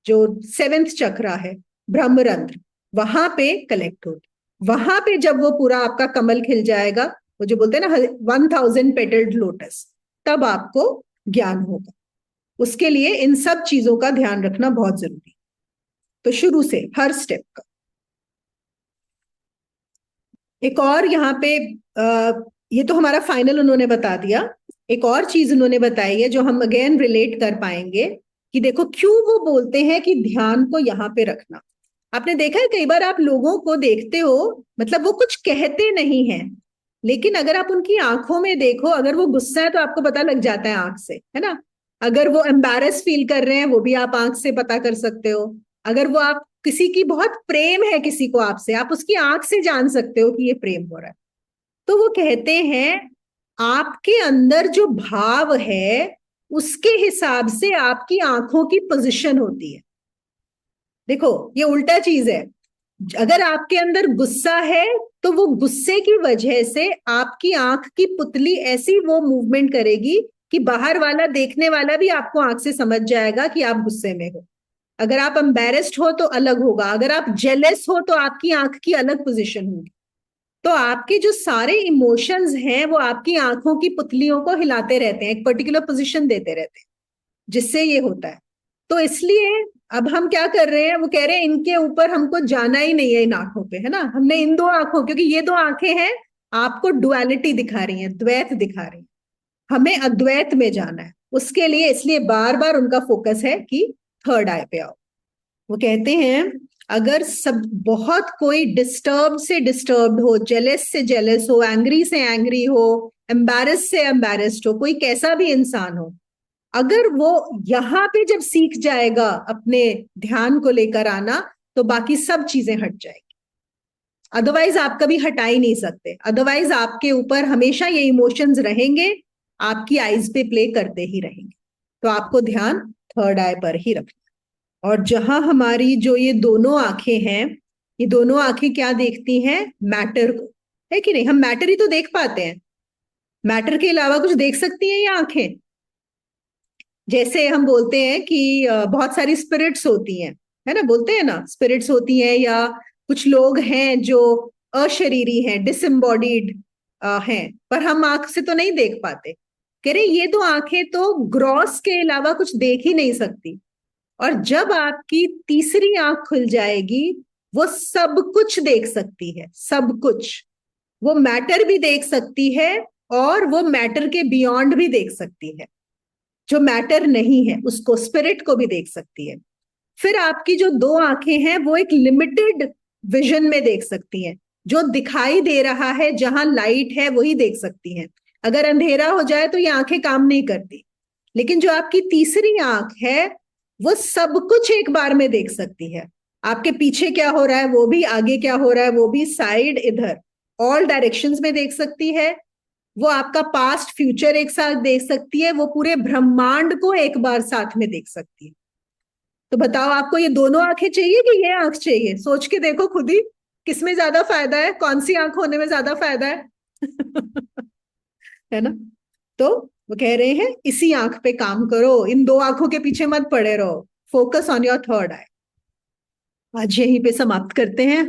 A: जो 7th चक्रा है ब्रह्मरंध्र, वहां पे कलेक्ट होगी। वहां पे जब वो पूरा आपका कमल खिल जाएगा, वो जो बोलते हैं ना 1000 पेटल्ड लोटस, तब आपको ज्ञान होगा। उसके लिए इन सब चीजों का ध्यान रखना बहुत जरूरी। तो शुरू से हर स्टेप का। एक और यहाँ पे ये तो हमारा फाइनल उन्होंने बता दिया। एक और चीज उन्होंने बताई है जो हम अगेन रिलेट कर पाएंगे कि देखो क्यों वो बोलते हैं कि ध्यान को यहाँ पे रखना। आपने देखा है कई बार आप लोगों को देखते हो, मतलब वो कुछ कहते नहीं है, लेकिन अगर आप उनकी आंखों में देखो, अगर वो गुस्सा है तो आपको पता लग जाता है आंख से, है ना। अगर वो एम्बैरेस फील कर रहे हैं वो भी आप आंख से पता कर सकते हो। अगर वो आप किसी की बहुत प्रेम है किसी को आपसे, आप उसकी आंख से जान सकते हो कि ये प्रेम हो रहा है। तो वो कहते हैं आपके अंदर जो भाव है उसके हिसाब से आपकी आंखों की पोजीशन होती है। देखो ये उल्टा चीज है। अगर आपके अंदर गुस्सा है तो वो गुस्से की वजह से आपकी आंख की पुतली ऐसी वो मूवमेंट करेगी कि बाहर वाला देखने वाला भी आपको आंख से समझ जाएगा कि आप गुस्से में हो। अगर आप एम्बैरेस्ड हो तो अलग होगा, अगर आप जेलस हो तो आपकी आंख की अलग पोजीशन होगी। तो आपके जो सारे इमोशंस हैं वो आपकी आंखों की पुतलियों को हिलाते रहते हैं, एक पर्टिकुलर पोजीशन देते रहते हैं, जिससे ये होता है। तो इसलिए अब हम क्या कर रहे हैं, वो कह रहे हैं इनके ऊपर हमको जाना ही नहीं है, इन आंखों पे, है ना। हमने इन दो आंखों, क्योंकि ये दो आंखें हैं आपको डुअलिटी दिखा रही हैं, द्वैत दिखा रही हैं, हमें अद्वैत में जाना है उसके लिए। इसलिए बार बार उनका फोकस है कि थर्ड आई पे आओ। वो कहते हैं अगर सब बहुत कोई डिस्टर्ब से डिस्टर्ब्ड हो, जेलस से जेलस हो, एंग्री से एंग्री हो, एम्बैरेस से एम्बैरेस्ड हो, कोई कैसा भी इंसान हो, अगर वो यहाँ पे जब सीख जाएगा अपने ध्यान को लेकर आना तो बाकी सब चीजें हट जाएगी। अदरवाइज आप कभी हटा ही नहीं सकते, अदरवाइज आपके ऊपर हमेशा ये इमोशंस रहेंगे, आपकी आईज पे प्ले करते ही रहेंगे। तो आपको ध्यान थर्ड आई पर ही रखना। और जहां हमारी जो ये दोनों आंखें हैं, ये दोनों आंखें क्या देखती हैं, मैटर को, है कि नहीं। हम मैटर ही तो देख पाते हैं, मैटर के अलावा कुछ देख सकती हैं ये आंखें। जैसे हम बोलते हैं कि बहुत सारी स्पिरिट्स होती हैं, है ना, बोलते हैं ना स्पिरिट्स होती हैं, या कुछ लोग हैं जो अशरीरी हैं, डिसएम्बॉडीड हैं, पर हम आंख से तो नहीं देख पाते। कह रहे ये तो आंखें तो ग्रॉस के अलावा कुछ देख ही नहीं सकती। और जब आपकी तीसरी आंख खुल जाएगी वो सब कुछ देख सकती है, सब कुछ। वो मैटर भी देख सकती है और वो मैटर के बियॉन्ड भी देख सकती है, जो मैटर नहीं है उसको, स्पिरिट को भी देख सकती है। फिर आपकी जो दो आंखें हैं वो एक लिमिटेड विजन में देख सकती हैं, जो दिखाई दे रहा है, जहां लाइट है वही देख सकती हैं। अगर अंधेरा हो जाए तो ये आंखें काम नहीं करती। लेकिन जो आपकी तीसरी आंख है वो सब कुछ एक बार में देख सकती है। आपके पीछे क्या हो रहा है वो भी, आगे क्या हो रहा है वो भी, साइड, इधर, ऑल डायरेक्शंस में देख सकती है। वो आपका पास्ट फ्यूचर एक साथ देख सकती है, वो पूरे ब्रह्मांड को एक बार साथ में देख सकती है। तो बताओ आपको ये दोनों आंखें चाहिए कि ये आंख चाहिए? सोच के देखो खुद ही, किसमें ज्यादा फायदा है, कौन सी आंख होने में ज्यादा फायदा है? है ना। तो वो कह रहे हैं इसी आंख पे काम करो, इन दो आंखों के पीछे मत पड़े रहो, फोकस ऑन योर थर्ड आई। आज यहीं पे समाप्त करते हैं।